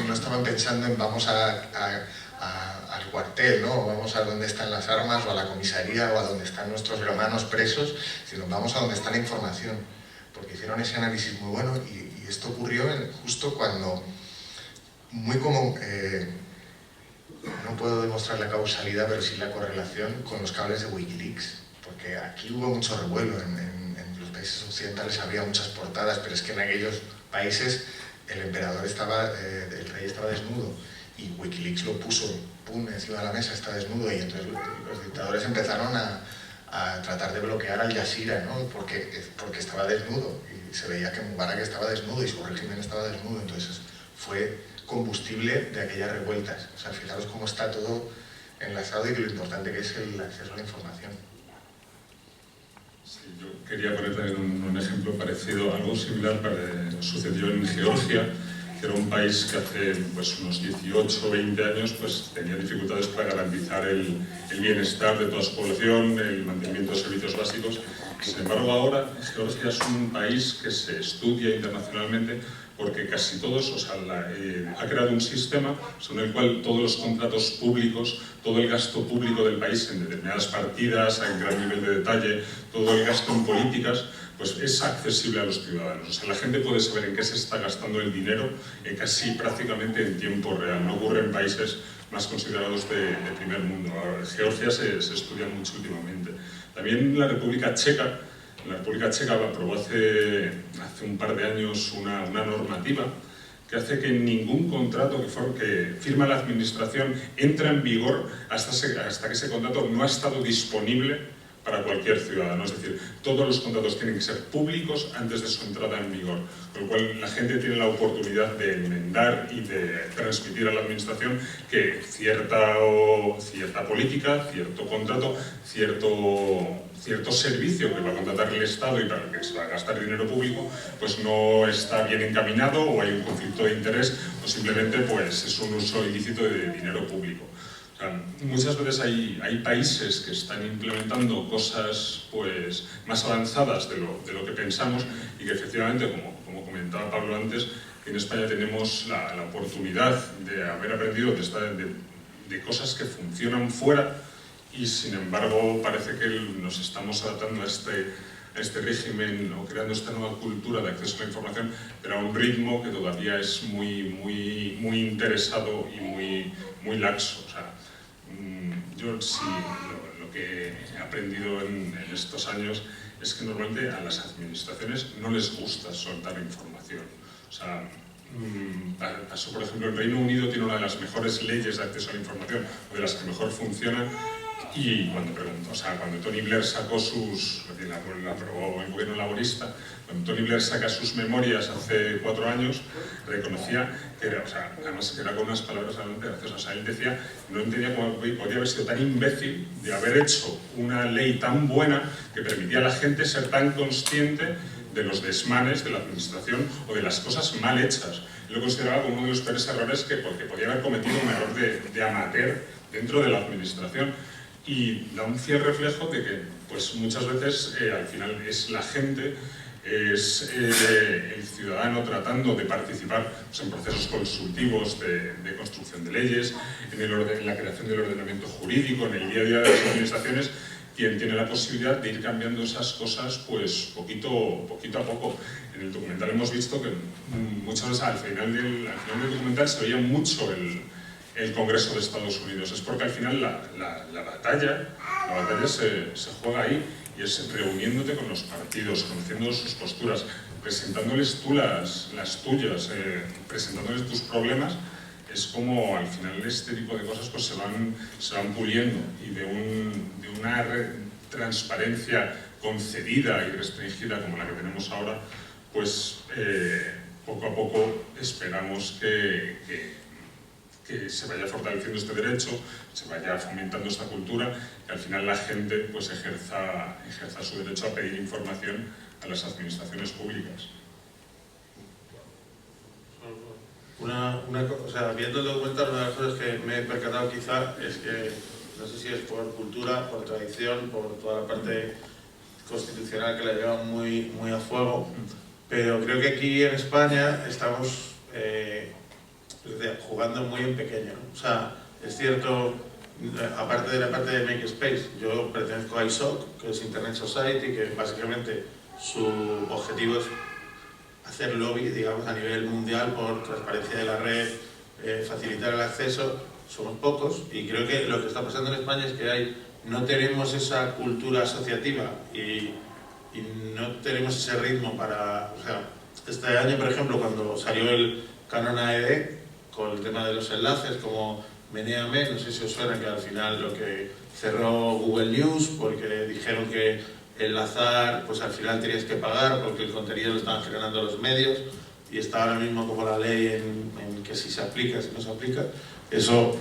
no estaban pensando en vamos al cuartel, ¿no? O vamos a donde están las armas, o a la comisaría, o a donde están nuestros hermanos presos, sino vamos a donde está la información, porque hicieron ese análisis muy bueno y esto ocurrió justo cuando, no puedo demostrar la causalidad, pero sí la correlación con los cables de Wikileaks, porque aquí hubo mucho revuelo, en los países occidentales había muchas portadas, pero es que en aquellos países el emperador el rey estaba desnudo, y Wikileaks lo puso, encima de la mesa, está desnudo, y entonces los dictadores empezaron a tratar de bloquear al Jazeera, ¿no? porque estaba desnudo, y se veía que Mubarak estaba desnudo y su régimen estaba desnudo, entonces fue combustible de aquellas revueltas. O sea, fijaros cómo está todo enlazado y lo importante que es el acceso a la información. Sí, yo quería poner también un ejemplo parecido, algo similar sucedió en Georgia, que era un país que hace unos 18 o 20 años tenía dificultades para garantizar el bienestar de toda su población, el mantenimiento de servicios básicos. Sin embargo, ahora Georgia es un país que se estudia internacionalmente porque casi todos, ha creado un sistema según el cual todos los contratos públicos, todo el gasto público del país en determinadas partidas, en gran nivel de detalle, todo el gasto en políticas, es accesible a los ciudadanos. O sea, la gente puede saber en qué se está gastando el dinero casi prácticamente en tiempo real. No ocurre en países más considerados de primer mundo. Georgia se estudia mucho últimamente. También la República Checa, la República Checa aprobó hace un par de años una normativa que hace que ningún contrato que firma la administración entra en vigor hasta que ese contrato no ha estado disponible para cualquier ciudadano. Es decir, todos los contratos tienen que ser públicos antes de su entrada en vigor, con lo cual la gente tiene la oportunidad de enmendar y de transmitir a la administración que cierta política, cierto contrato, cierto servicio que va a contratar el Estado y para el que se va a gastar dinero público, pues no está bien encaminado, o hay un conflicto de interés, o simplemente pues es un uso ilícito de dinero público. O sea, muchas veces hay países que están implementando cosas pues más avanzadas de lo que pensamos, y que efectivamente, como comentaba Pablo antes, que en España tenemos la oportunidad de haber aprendido de cosas que funcionan fuera, y sin embargo parece que nos estamos adaptando a este régimen, o creando esta nueva cultura de acceso a la información, pero a un ritmo que todavía es muy interesado y muy laxo. O sea, yo sí, lo que he aprendido en estos años es que normalmente a las administraciones no les gusta soltar información. O sea, pasó, por ejemplo, el Reino Unido tiene una de las mejores leyes de acceso a la información, o de las que mejor funcionan, y cuando Tony Blair sacó la aprobó el gobierno laborista, cuando Tony Blair saca sus memorias hace 4 años, reconocía que era, además que era con unas palabras realmente graciosas. O sea, él decía, no entendía cómo podía haber sido tan imbécil de haber hecho una ley tan buena que permitía a la gente ser tan consciente de los desmanes de la administración o de las cosas mal hechas. Él lo consideraba como uno de los peores errores, porque podía haber cometido un error de amateur dentro de la administración. Y da un fiel reflejo de que pues muchas veces al final es la gente, es el ciudadano tratando de participar pues, en procesos consultivos de construcción de leyes, en la creación del ordenamiento jurídico, en el día a día de las administraciones, quien tiene la posibilidad de ir cambiando esas cosas pues poquito a poco. En el documental hemos visto que muchas veces al final del documental se veía mucho el Congreso de Estados Unidos. Es porque al final la batalla se juega ahí, y es reuniéndote con los partidos, conociendo sus posturas, presentándoles tú las tuyas, presentándoles tus problemas. Es como al final este tipo de cosas pues se van puliendo, y de una transparencia concedida y restringida como la que tenemos ahora, pues poco a poco esperamos que se vaya fortaleciendo este derecho, se vaya fomentando esta cultura, y al final la gente pues ejerza su derecho a pedir información a las administraciones públicas. Viendo el documental, una de las cosas que me he percatado quizá es que, no sé si es por cultura, por tradición, por toda la parte constitucional que la llevan muy a fuego, pero creo que aquí en España estamos jugando muy en pequeño, ¿no? O sea, es cierto, aparte de la parte de Makespace, yo pertenezco a ISOC, que es Internet Society, que básicamente su objetivo es hacer lobby, digamos, a nivel mundial por transparencia de la red, facilitar el acceso. Somos pocos, y creo que lo que está pasando en España es que no tenemos esa cultura asociativa y no tenemos ese ritmo para... O sea, este año, por ejemplo, cuando salió el Canon AED, con el tema de los enlaces, como Menéame, no sé si os suena, que al final lo que cerró Google News, porque dijeron que enlazar, pues al final tenías que pagar, porque el contenido lo estaban generando los medios, y está ahora mismo como la ley en que si se aplica, si no se aplica. Eso,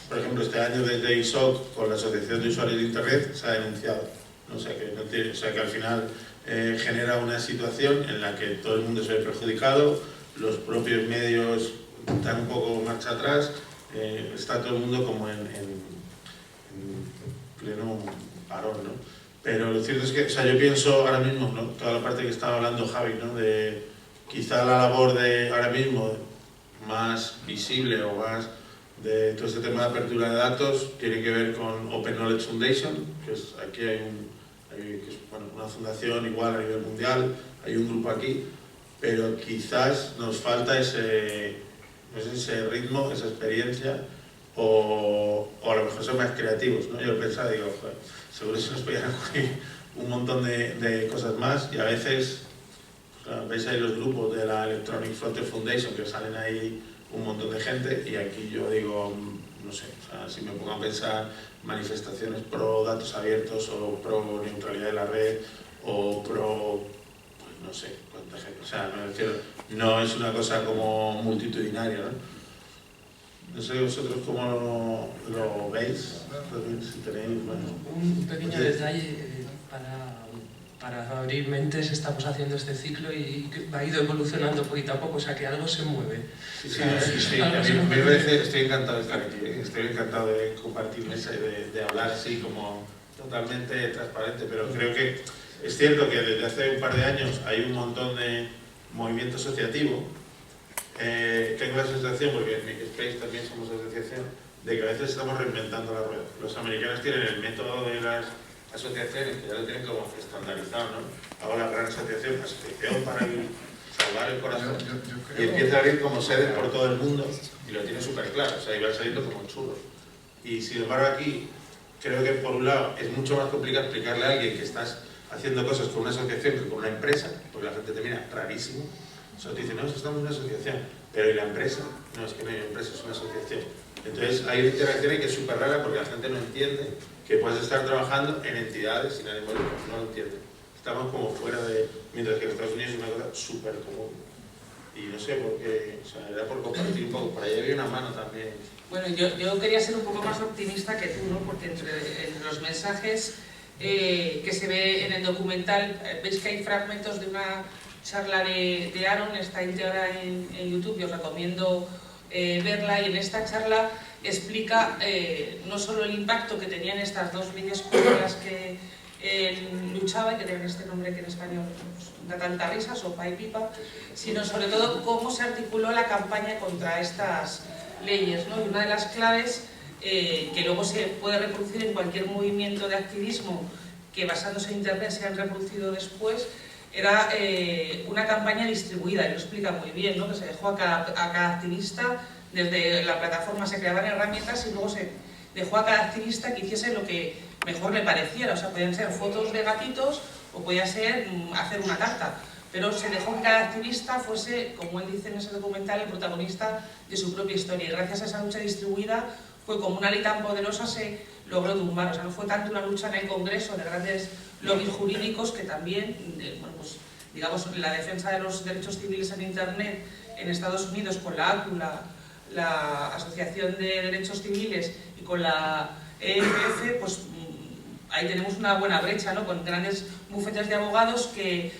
por ejemplo, este año desde ISOC, con la Asociación de Usuarios de Internet, se ha denunciado, ¿no? O sea que al final genera una situación en la que todo el mundo se ve perjudicado, los propios medios están un poco marcha atrás, está todo el mundo como en pleno parón, ¿no? Pero lo cierto es que, o sea, yo pienso ahora mismo, ¿no? Toda la parte que estaba hablando Javi, ¿no? De quizá la labor de ahora mismo más visible o más de todo este tema de apertura de datos tiene que ver con Open Knowledge Foundation, que es, aquí una fundación igual a nivel mundial, hay un grupo aquí, pero quizás nos falta ese ritmo, esa experiencia, o a lo mejor son más creativos, ¿no? Yo pensaba, digo, joder, seguro se nos podían ocurrir un montón de cosas más, y a veces, claro, veis ahí los grupos de la Electronic Frontier Foundation que salen ahí un montón de gente, y aquí yo digo, no sé, o sea, si me pongo a pensar manifestaciones pro datos abiertos o pro neutralidad de la red o pro, pues no sé cuánta gente, o sea, me refiero, no es una cosa como multitudinaria, ¿no? No sé vosotros cómo lo veis, si tenéis, bueno. Un pequeño detalle para abrir mentes. Estamos haciendo este ciclo y ha ido evolucionando poquito a poco, o sea que algo se mueve. Sí, me parece, estoy encantado de estar aquí, estoy encantado de compartir mesa y de hablar así como totalmente transparente, pero creo que es cierto que desde hace un par de años hay un montón de movimiento asociativo. Tengo la sensación, porque en Space también somos asociación, de que a veces estamos reinventando la rueda. Los americanos tienen el método de las asociaciones, que ya lo tienen como estandarizado, ¿no? Ahora la gran asociación para salvar el corazón, y empieza a abrir como sedes por todo el mundo, y lo tiene súper claro, o sea, y va saliendo como churros. Y sin embargo aquí, creo que por un lado es mucho más complicado explicarle a alguien que estás haciendo cosas con una asociación que con una empresa, porque la gente te mira rarísimo. O sea, te dicen, no, estamos en una asociación, pero ¿y la empresa? No, es que no hay empresa, es una asociación. Entonces hay una interacción ahí que es súper rara porque la gente no entiende que puedes estar trabajando en entidades sin ánimo de lucro, no lo entiende. Estamos como fuera de... Mientras que en Estados Unidos es una cosa súper común. Y no sé por qué, o sea, era por compartir un poco, por ahí había una mano también. Bueno, yo quería ser un poco más optimista que tú, ¿no? Porque entre los mensajes que se ve en el documental, veis que hay fragmentos de una charla de Aaron, está integrada en YouTube, y os recomiendo verla, y en esta charla explica no solo el impacto que tenían estas dos leyes contra las que luchaba, y que tienen este nombre que en español da tanta risa, sopa y pipa, sino sobre todo cómo se articuló la campaña contra estas leyes, ¿no? Y una de las claves que luego se puede reproducir en cualquier movimiento de activismo que basándose en Internet se han reproducido después, era una campaña distribuida, y lo explica muy bien, ¿no? Que se dejó a cada activista, desde la plataforma se creaban herramientas y luego se dejó a cada activista que hiciese lo que mejor le pareciera, o sea, podían ser fotos de gatitos o podía ser hacer una tarta, pero se dejó que cada activista fuese, como él dice en ese documental, el protagonista de su propia historia, y gracias a esa lucha distribuida fue como una ley tan poderosa se logró tumbar. O sea, no fue tanto una lucha en el Congreso de grandes lobbies jurídicos, que también, bueno, pues, digamos, la defensa de los derechos civiles en Internet en Estados Unidos con la ACU, la Asociación de Derechos Civiles, y con la EFF, pues ahí tenemos una buena brecha, ¿no? Con grandes bufetes de abogados que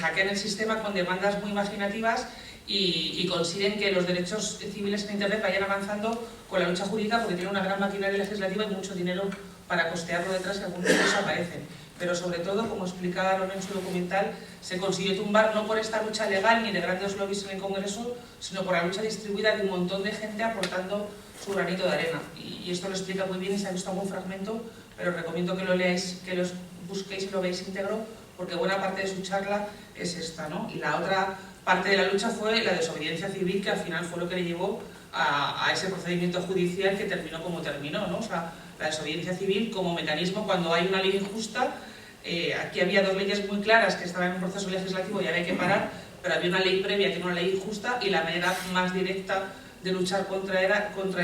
hackean el sistema con demandas muy imaginativas y consiguen que los derechos civiles en Internet vayan avanzando con la lucha jurídica, porque tienen una gran maquinaria legislativa y mucho dinero para costearlo detrás, que algunos de ellos aparecen. Pero sobre todo, como explicaron en su documental, se consiguió tumbar no por esta lucha legal ni de grandes lobbies en el Congreso, sino por la lucha distribuida de un montón de gente aportando su granito de arena. Y esto lo explica muy bien, y se ha visto algún fragmento, pero os recomiendo que lo leáis, que los busquéis y lo veáis íntegro, porque buena parte de su charla es esta, ¿no? Y la otra parte de la lucha fue la desobediencia civil, que al final fue lo que le llevó a ese procedimiento judicial que terminó como terminó, ¿no? O sea, la desobediencia civil como mecanismo cuando hay una ley injusta. Aquí había dos leyes muy claras que estaban en un proceso legislativo y había que parar, pero había una ley previa que era una ley injusta, y la manera más directa de luchar contra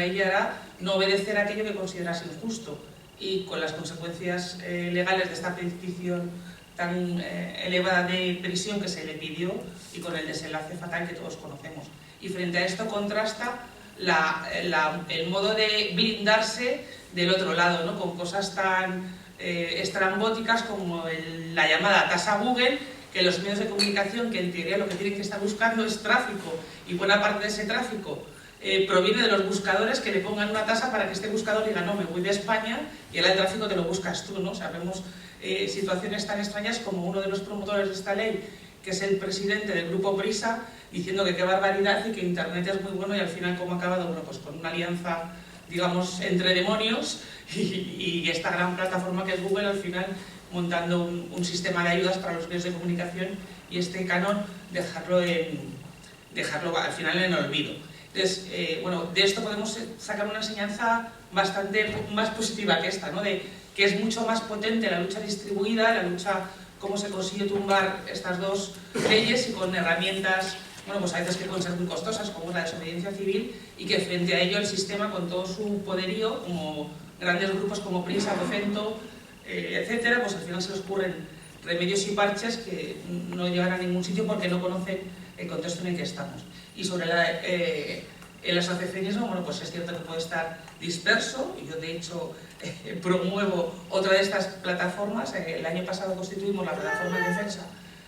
ella era no obedecer a aquello que consideras injusto, y con las consecuencias legales de esta petición tan elevada de prisión que se le pidió, y con el desenlace fatal que todos conocemos. Y frente a esto contrasta el modo de blindarse del otro lado, ¿no? Con cosas tan estrambóticas como la llamada tasa Google, que los medios de comunicación, que en teoría lo que tienen que estar buscando es tráfico, y buena parte de ese tráfico proviene de los buscadores, que le pongan una tasa para que este buscador diga, no, me voy de España, y ahora el tráfico te lo buscas tú, ¿no? O sea, vemos situaciones tan extrañas como uno de los promotores de esta ley, que es el presidente del grupo Prisa, diciendo que qué barbaridad y que Internet es muy bueno, y al final cómo ha acabado, bueno, pues con una alianza, digamos, entre demonios y esta gran plataforma que es Google, al final montando un sistema de ayudas para los medios de comunicación, y este canon dejarlo al final en el olvido. Entonces, bueno, de esto podemos sacar una enseñanza bastante más positiva que esta, ¿no? De que es mucho más potente la lucha distribuida, la lucha cómo se consigue tumbar estas dos leyes y con herramientas, bueno, pues a veces que pueden ser muy costosas, como la desobediencia civil, y que frente a ello el sistema, con todo su poderío, como grandes grupos como Prisa, Vocento, etcétera, pues al final se les ocurren remedios y parches que no llegan a ningún sitio porque no conocen el contexto en el que estamos. Y sobre el asociacionismo, bueno, pues es cierto que puede estar disperso, y yo de hecho promuevo otra de estas plataformas. El año pasado constituimos la plataforma de defensa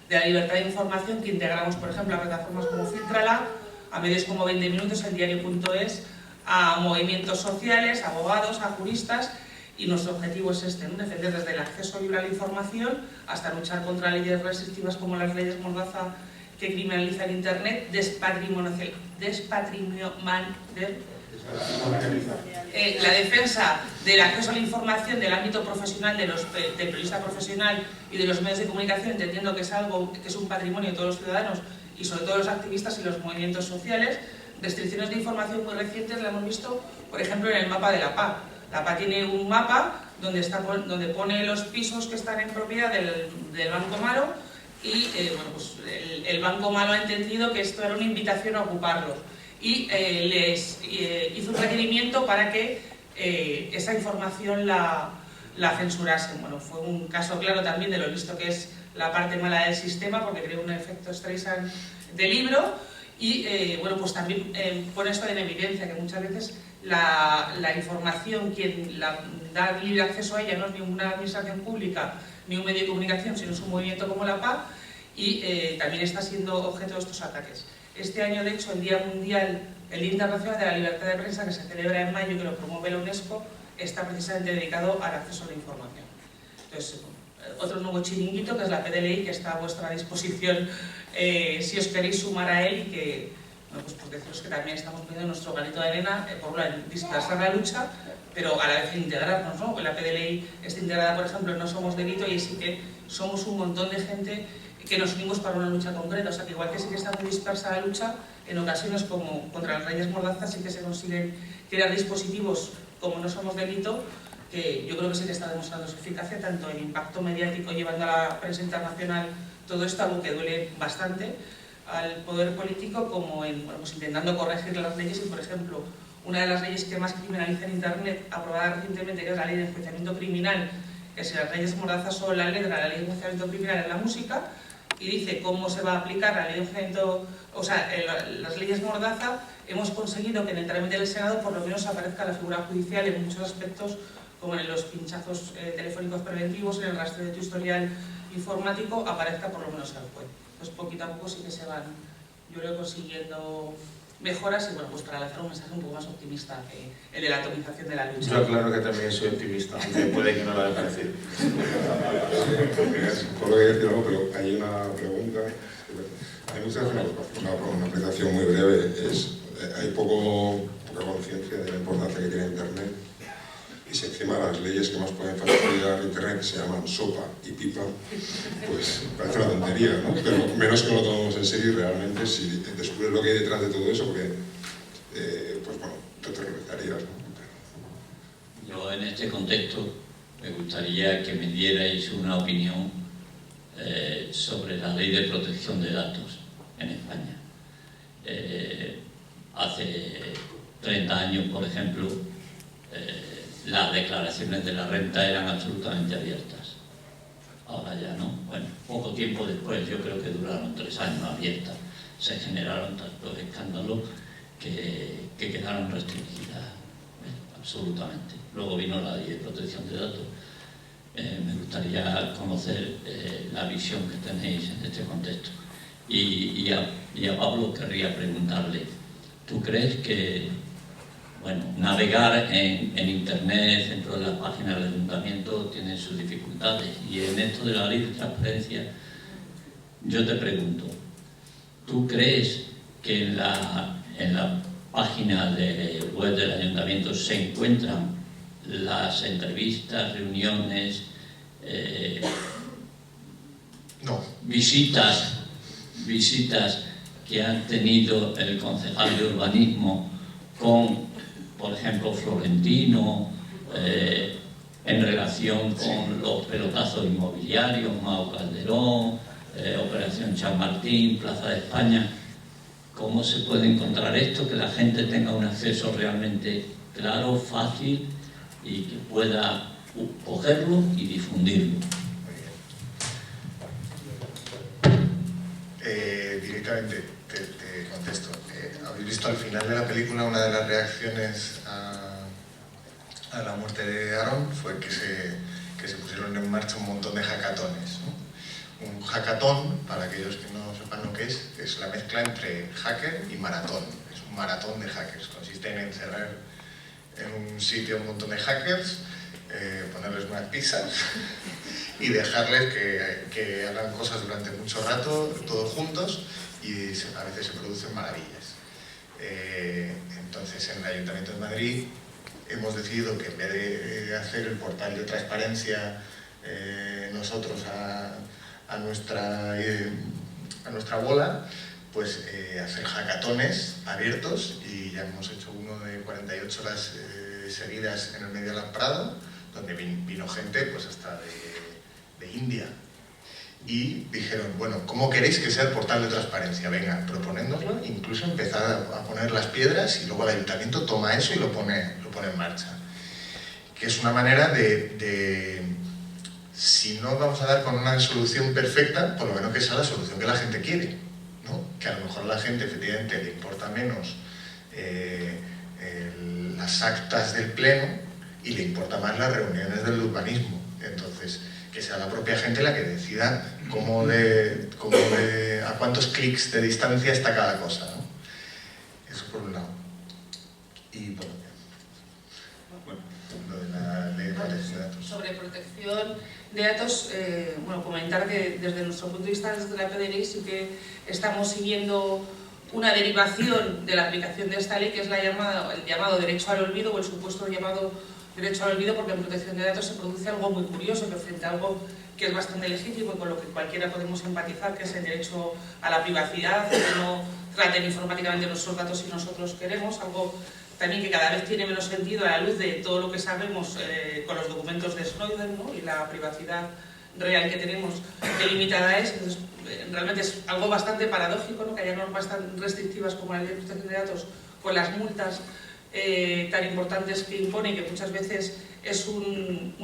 de la libertad de información, que integramos, por ejemplo, a plataformas como Filtrala, a medios como 20 Minutos, el diario.es, a movimientos sociales, a abogados, a juristas, y nuestro objetivo es este, ¿no? Defender desde el acceso libre a la información hasta luchar contra leyes restrictivas como las leyes Mordaza, que criminalizan Internet, la defensa del acceso a la información del ámbito profesional del periodista profesional y de los medios de comunicación, entendiendo que es algo que es un patrimonio de todos los ciudadanos y sobre todo los activistas y los movimientos sociales. Restricciones de información muy recientes la hemos visto, por ejemplo, en el mapa de la PA. La PA tiene un mapa donde pone los pisos que están en propiedad del Banco Malo, y bueno, pues el Banco Malo ha entendido que esto era una invitación a ocuparlos y les hizo un requerimiento para que esa información la censurasen. Bueno, fue un caso claro también de lo listo que es la parte mala del sistema, porque crea un efecto Streisand de libro, y bueno, pues también pone esto en evidencia, que muchas veces la información, quien da libre acceso a ella, no es ni una administración pública ni un medio de comunicación, sino es un movimiento como la PA, y también está siendo objeto de estos ataques. Este año, de hecho, el Día Mundial, el Día Internacional de la Libertad de Prensa, que se celebra en mayo y que lo promueve la UNESCO, está precisamente dedicado al acceso a la información. Entonces, otro nuevo chiringuito, que es la PDLI, que está a vuestra disposición si os queréis sumar a él, y que, bueno, pues por deciros que también estamos poniendo nuestro granito de arena, por un lado, en dispersar la lucha, pero a la vez integrarnos, ¿no? La PDLI está integrada, por ejemplo, en No Somos Delito, y sí que somos un montón de gente que nos unimos para una lucha concreta. O sea, que igual que sí que está muy dispersa la lucha, en ocasiones como contra las leyes Mordaza sí que se consiguen crear dispositivos como No Somos Delito, que yo creo que sí que está demostrando su eficacia, tanto en impacto mediático llevando a la prensa internacional todo esto, algo que duele bastante al poder político, como en, bueno, pues intentando corregir las leyes. Y por ejemplo, una de las leyes que más criminaliza en Internet, aprobada recientemente, que es la ley de enjuiciamiento criminal, que si las leyes Mordaza son la letra, la ley de enjuiciamiento criminal es la música, y dice cómo se va a aplicar la ley de enjuiciamiento, o sea, las leyes Mordaza. Hemos conseguido que en el trámite del Senado por lo menos aparezca la figura judicial en muchos aspectos, como en los pinchazos telefónicos preventivos, en el rastreo de tu historial informático, aparezca por lo menos el juez. Pues poquito a poco sí que se van, yo creo, consiguiendo mejoras, y bueno, pues para lanzar un mensaje un poco más optimista que el de la atomización de la lucha. Yo claro que también soy optimista, aunque puede que no lo haya parecido. Por lo que decir algo, pero hay una pregunta. A mí me gusta hacer una apreciación muy breve. Hay poca conciencia de la importancia que tiene Internet, y si encima las leyes que más pueden facilitar Internet se llaman sopa y pipa, pues parece una tontería, ¿no? Pero menos que no lo tomemos en serio, y realmente si descubres lo que hay detrás de todo eso, porque pues bueno, te terrorizarías, ¿no? Yo en este contexto me gustaría que me dierais una opinión sobre la ley de protección de datos en España. Hace 30 años, por ejemplo, las declaraciones de la renta eran absolutamente abiertas. Ahora ya no. Bueno, poco tiempo después, yo creo que duraron 3 años abiertas, se generaron tantos escándalos que quedaron restringidas absolutamente. Luego vino la ley de protección de datos. Me gustaría conocer la visión que tenéis en este contexto. Y a Pablo querría preguntarle, ¿tú crees que, bueno, navegar en Internet dentro de las páginas del ayuntamiento tiene sus dificultades? Y en esto de la ley de transparencia, yo te pregunto, ¿tú crees que en la página web del ayuntamiento se encuentran las entrevistas, reuniones, No. visitas que han tenido el concejal de urbanismo con, por ejemplo, Florentino, en relación con los pelotazos inmobiliarios, Mao Calderón, Operación Chamartín, Plaza de España. ¿Cómo se puede encontrar esto? Que la gente tenga un acceso realmente claro, fácil y que pueda cogerlo y difundirlo. Directamente te contesto. Habéis visto al final de la película una de las reacciones a la muerte de Aaron fue que se pusieron en marcha un montón de hackatones, ¿no? Un hackatón, para aquellos que no sepan lo que es la mezcla entre hacker y maratón. Es un maratón de hackers. Consiste en encerrar en un sitio un montón de hackers, ponerles unas pizzas y dejarles que hagan cosas durante mucho rato, todos juntos, y a veces se producen maravillas. Entonces, en el Ayuntamiento de Madrid hemos decidido que en vez de hacer el portal de transparencia nosotros a nuestra bola, pues hacer hackatones abiertos, y ya hemos hecho uno de 48 horas seguidas en el Medio Prado, donde vino gente pues hasta de India, y dijeron, bueno, ¿cómo queréis que sea el portal de transparencia? Venga, proponéndoslo, incluso empezar a poner las piedras, y luego el ayuntamiento toma eso y lo pone en marcha. Que es una manera de si no vamos a dar con una solución perfecta, por lo menos que sea la solución que la gente quiere, ¿no? Que a lo mejor a la gente efectivamente le importa menos las actas del pleno y le importa más las reuniones del urbanismo. Entonces, que sea la propia gente la que decida a cuántos clics de distancia está cada cosa, ¿no? Eso por un lado. Y bueno, lo de la ley de protección de datos. Sobre protección de datos, bueno, comentar que desde nuestro punto de vista, desde la PDLI, sí que estamos siguiendo una derivación de la aplicación de esta ley, que es el llamado derecho al olvido, o el supuesto llamado derecho al olvido, porque en protección de datos se produce algo muy curioso, que frente a algo que es bastante legítimo y con lo que cualquiera podemos empatizar, que es el derecho a la privacidad, que no traten informáticamente nuestros datos si nosotros queremos, algo también que cada vez tiene menos sentido a la luz de todo lo que sabemos con los documentos de Snowden, ¿no? Y la privacidad real que tenemos, qué limitada es. Entonces, realmente es algo bastante paradójico, ¿no? Que haya normas tan restrictivas como la ley de protección de datos, con las multas tan importantes que impone, y que muchas veces es un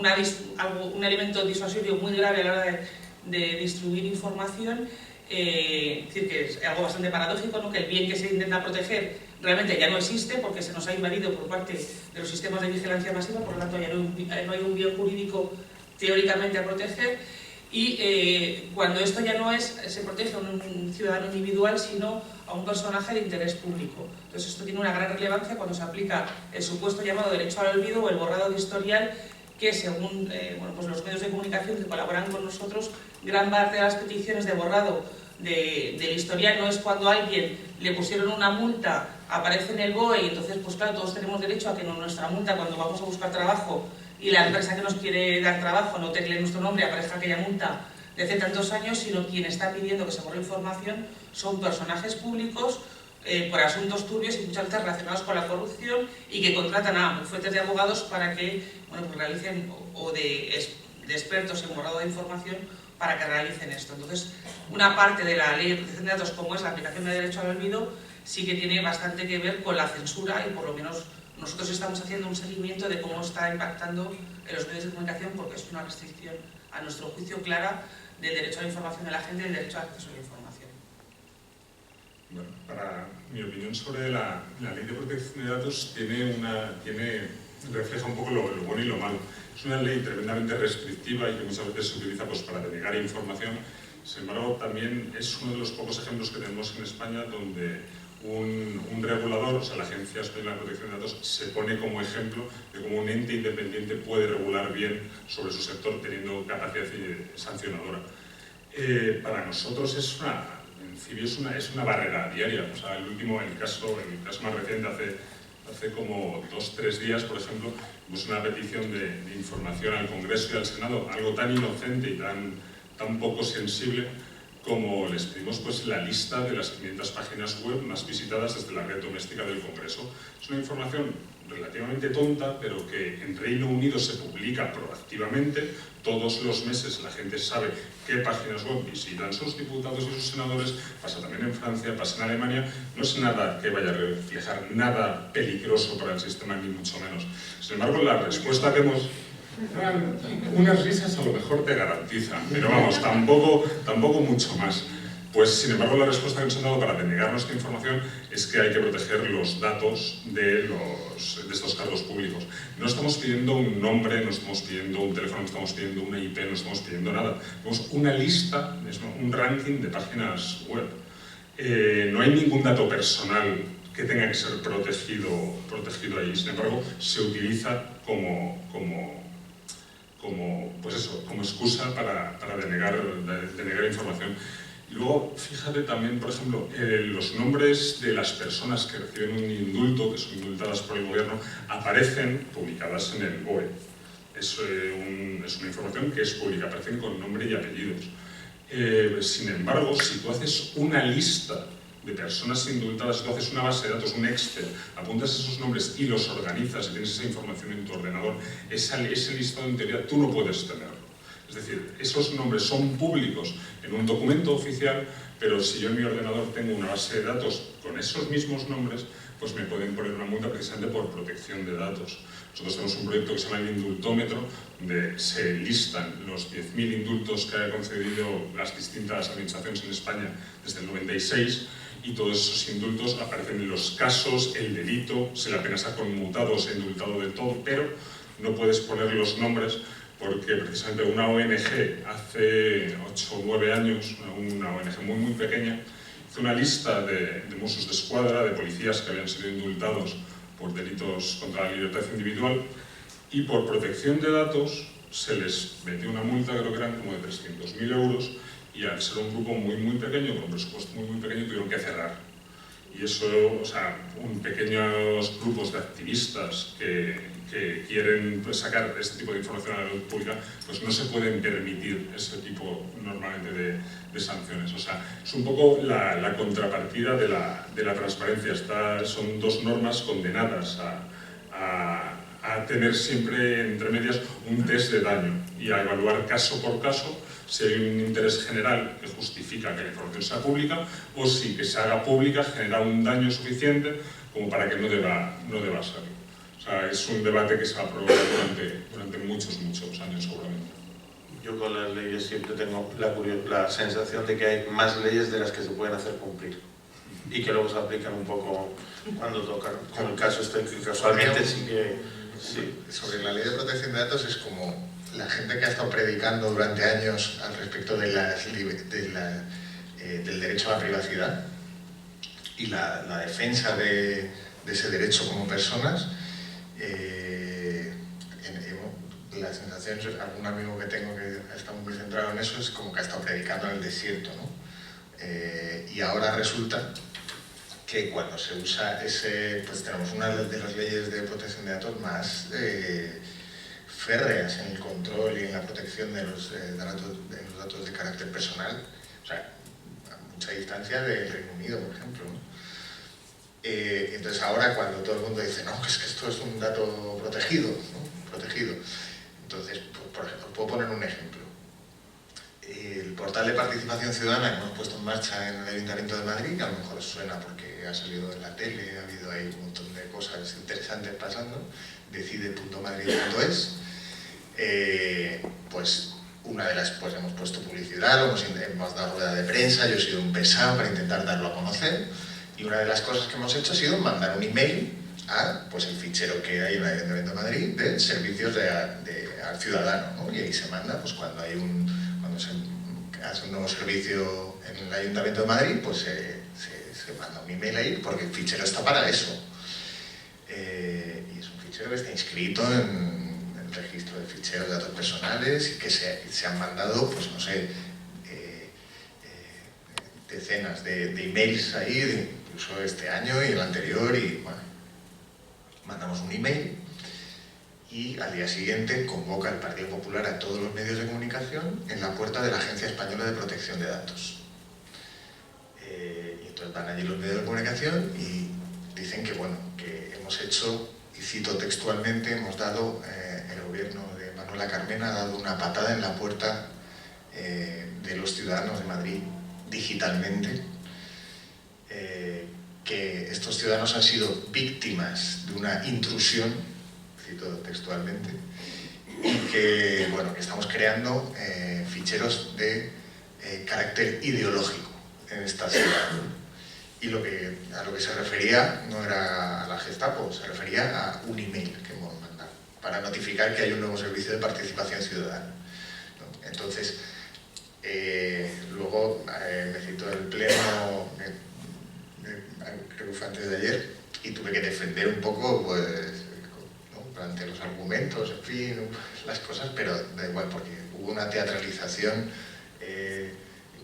elemento disuasorio muy grave a la hora de distribuir información. Es decir, que es algo bastante paradójico, ¿no? Que el bien que se intenta proteger realmente ya no existe, porque se nos ha invadido por parte de los sistemas de vigilancia masiva, por lo tanto ya no hay un bien jurídico teóricamente a proteger, y cuando esto ya no se protege a un ciudadano individual, sino a un personaje de interés público. Entonces esto tiene una gran relevancia cuando se aplica el supuesto llamado derecho al olvido o el borrado de historial, que según pues los medios de comunicación que colaboran con nosotros, gran parte de las peticiones de borrado del historial no es cuando a alguien le pusieron una multa, aparece en el BOE, y entonces pues claro, todos tenemos derecho a que nuestra multa, cuando vamos a buscar trabajo y la empresa que nos quiere dar trabajo no tecle nuestro nombre, aparezca aquella multa de hace tantos años, sino quien está pidiendo que se borre información son personajes públicos por asuntos turbios y muchas veces relacionados con la corrupción, y que contratan a bufetes de abogados para que pues realicen, o de expertos en borrado de información, para que realicen esto. Entonces, una parte de la ley de protección de datos, como es la aplicación del derecho al olvido, sí que tiene bastante que ver con la censura, y por lo menos nosotros estamos haciendo un seguimiento de cómo está impactando en los medios de comunicación, porque es una restricción, a nuestro juicio, clara del derecho a la información de la gente y del derecho al acceso a la información. Bueno, para mi opinión sobre la ley de protección de datos refleja un poco lo bueno y lo malo. Es una ley tremendamente restrictiva y que muchas veces se utiliza pues, para denegar información. Sin embargo, también es uno de los pocos ejemplos que tenemos en España donde un regulador, o sea, la Agencia Española de Protección de Datos, se pone como ejemplo de cómo un ente independiente puede regular bien sobre su sector, teniendo capacidad sancionadora. Para nosotros es una barrera diaria. O sea, el caso más reciente, hace como 2 o 3 días, por ejemplo, pues una petición de información al Congreso y al Senado, algo tan inocente y tan poco sensible, como les pedimos pues, la lista de las 500 páginas web más visitadas desde la red doméstica del Congreso. Es una información relativamente tonta, pero que en Reino Unido se publica proactivamente. Todos los meses la gente sabe qué páginas web visitan sus diputados y sus senadores. Pasa también en Francia, pasa en Alemania. No es nada que vaya a reflejar nada peligroso para el sistema, ni mucho menos. Sin embargo, la respuesta que hemos... Unas risas a lo mejor te garantizan, pero vamos, tampoco mucho más. Pues, sin embargo, la respuesta que nos han dado para denegar nuestra información es que hay que proteger los datos de estos cargos públicos. No estamos pidiendo un nombre, no estamos pidiendo un teléfono, no estamos pidiendo una IP, no estamos pidiendo nada. Tenemos una lista, un ranking de páginas web. No hay ningún dato personal que tenga que ser protegido ahí. Sin embargo, se utiliza como excusa para denegar información. Y luego, fíjate también, por ejemplo, los nombres de las personas que reciben un indulto, que son indultadas por el gobierno, aparecen publicadas en el BOE. Es una información que es pública, aparecen con nombre y apellidos. Sin embargo, si tú haces una lista de personas indultadas, si tú haces una base de datos, un Excel, apuntas esos nombres y los organizas y tienes esa información en tu ordenador, ese listado en teoría tú no puedes tenerlo. Es decir, esos nombres son públicos en un documento oficial, pero si yo en mi ordenador tengo una base de datos con esos mismos nombres, pues me pueden poner una multa precisamente por protección de datos. Nosotros tenemos un proyecto que se llama el Indultómetro, donde se listan los 10.000 indultos que han concedido las distintas administraciones en España desde el 96, y todos esos indultos aparecen en los casos, el delito, si la pena se ha conmutado o se ha indultado del todo, pero no puedes poner los nombres porque precisamente una ONG hace 8 o 9 años, una ONG muy pequeña, hizo una lista de Mossos d'Esquadra, de policías que habían sido indultados por delitos contra la libertad individual, y por protección de datos se les metió una multa, creo que eran como de 300.000 euros, y al ser un grupo muy pequeño, con un presupuesto muy pequeño, tuvieron que cerrar. Y eso, o sea, pequeños grupos de activistas que quieren sacar este tipo de información a la luz pública, pues no se pueden permitir ese tipo normalmente de sanciones. O sea, es un poco la contrapartida de la transparencia. Son dos normas condenadas a tener siempre entre medias un test de daño y a evaluar caso por caso si hay un interés general que justifica que la información sea pública o si que se haga pública genera un daño suficiente como para que no deba serlo. O sea, es un debate que se va a prolongar durante muchos años seguramente. Yo con las leyes siempre tengo la sensación de que hay más leyes de las que se pueden hacer cumplir y que luego se aplican un poco cuando tocan. Como el caso este que casualmente sí que... Sí. Sobre la ley de protección de datos es como la gente que ha estado predicando durante años al respecto del derecho a la privacidad y la defensa de ese derecho como personas. La sensación, algún amigo que tengo que está muy centrado en eso, es como que ha estado predicando en el desierto, ¿no? Y ahora resulta que cuando se usa pues tenemos una de las leyes de protección de datos más férreas en el control y en la protección de los datos de carácter personal, o sea, a mucha distancia del Reino Unido, por ejemplo, ¿no? Entonces ahora cuando todo el mundo dice, no, es que esto es un dato protegido, ¿no? Protegido. Entonces, por ejemplo, puedo poner un ejemplo. El portal de participación ciudadana que hemos puesto en marcha en el Ayuntamiento de Madrid, que a lo mejor os suena porque ha salido en la tele, ha habido ahí un montón de cosas interesantes pasando, decide.madrid.es, pues una de las, pues hemos puesto publicidad, hemos dado rueda de prensa, yo he sido un pesado para intentar darlo a conocer, y una de las cosas que hemos hecho ha sido mandar un email a pues, el fichero que hay en el Ayuntamiento de Madrid de servicios al ciudadano, ¿no? Y ahí se manda, pues cuando se hace un nuevo servicio en el Ayuntamiento de Madrid, pues se manda un email ahí porque el fichero está para eso. Y es un fichero que está inscrito en el registro de ficheros de datos personales y que se han mandado, pues no sé, decenas de emails ahí, incluso este año y el anterior, y bueno, mandamos un email y al día siguiente convoca el Partido Popular a todos los medios de comunicación en la puerta de la Agencia Española de Protección de Datos. entonces van allí los medios de comunicación y dicen que, bueno, que hemos hecho, y cito textualmente, hemos dado, el gobierno de Manuela Carmena ha dado una patada en la puerta de los ciudadanos de Madrid digitalmente, que estos ciudadanos han sido víctimas de una intrusión, cito textualmente, y que, bueno, que estamos creando ficheros de carácter ideológico en esta ciudad. Y a lo que se refería no era a la Gestapo, se refería a un email que hemos mandado para notificar que hay un nuevo servicio de participación ciudadana, ¿no? Entonces, luego me citó el pleno, creo que fue antes de ayer, y tuve que defender un poco, pues, ¿no?, ante los argumentos, en fin, las cosas, pero da igual, porque hubo una teatralización,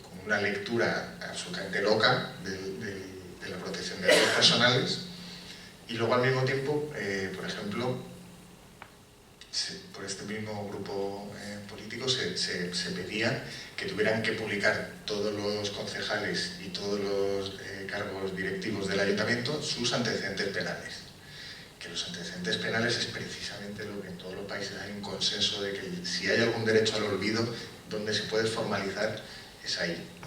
con una lectura absolutamente loca de la protección de datos personales, y luego al mismo tiempo, por ejemplo, por este mismo grupo político se pedía que tuvieran que publicar todos los concejales y todos los cargos directivos del ayuntamiento sus antecedentes penales. Que los antecedentes penales es precisamente lo que en todos los países hay un consenso de que si hay algún derecho al olvido, donde se puede formalizar es ahí, ¿no?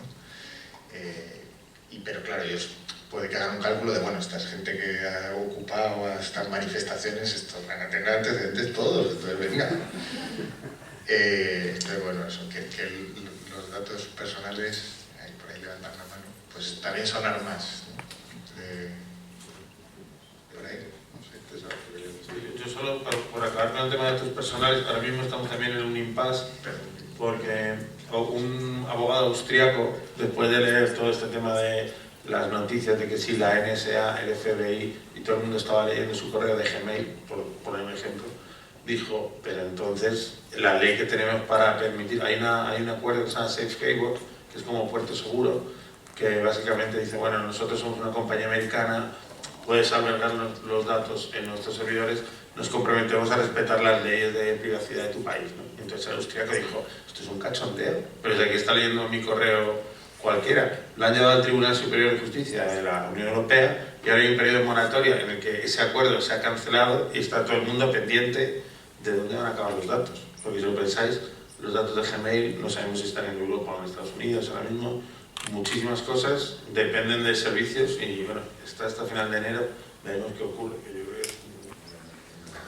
Pero claro, ellos puede que hagan un cálculo de, bueno, esta es gente que ha ocupado a estas manifestaciones, estos van a tener antecedentes todos, entonces venga. Entonces, bueno, eso, que los datos personales, por ahí levantan la mano, pues también son armas, ¿no? Por ahí, no sé, te sabes lo que yo decir. Yo solo, por acabar con el tema de datos personales, ahora mismo estamos también en un impasse, porque un abogado austriaco, después de leer todo este tema de las noticias de que si la NSA, el FBI y todo el mundo estaba leyendo su correo de Gmail, por poner un ejemplo, dijo, pero entonces la ley que tenemos para permitir, hay un acuerdo que se llama Safe Harbor, que es como puerto seguro, que básicamente dice, bueno, nosotros somos una compañía americana, puedes albergar los datos en nuestros servidores, nos comprometemos a respetar las leyes de privacidad de tu país, ¿no? Entonces el austríaco dijo, esto es un cachondeo, pero desde aquí está leyendo mi correo cualquiera, lo han llevado al Tribunal Superior de Justicia de la Unión Europea y ahora hay un periodo de moratoria en el que ese acuerdo se ha cancelado y está todo el mundo pendiente de dónde van a acabar los datos. Porque si lo pensáis, los datos de Gmail no sabemos si están en Europa o en Estados Unidos ahora mismo. Muchísimas cosas dependen de servicios y bueno, hasta final de enero veremos qué ocurre. Que yo creo que...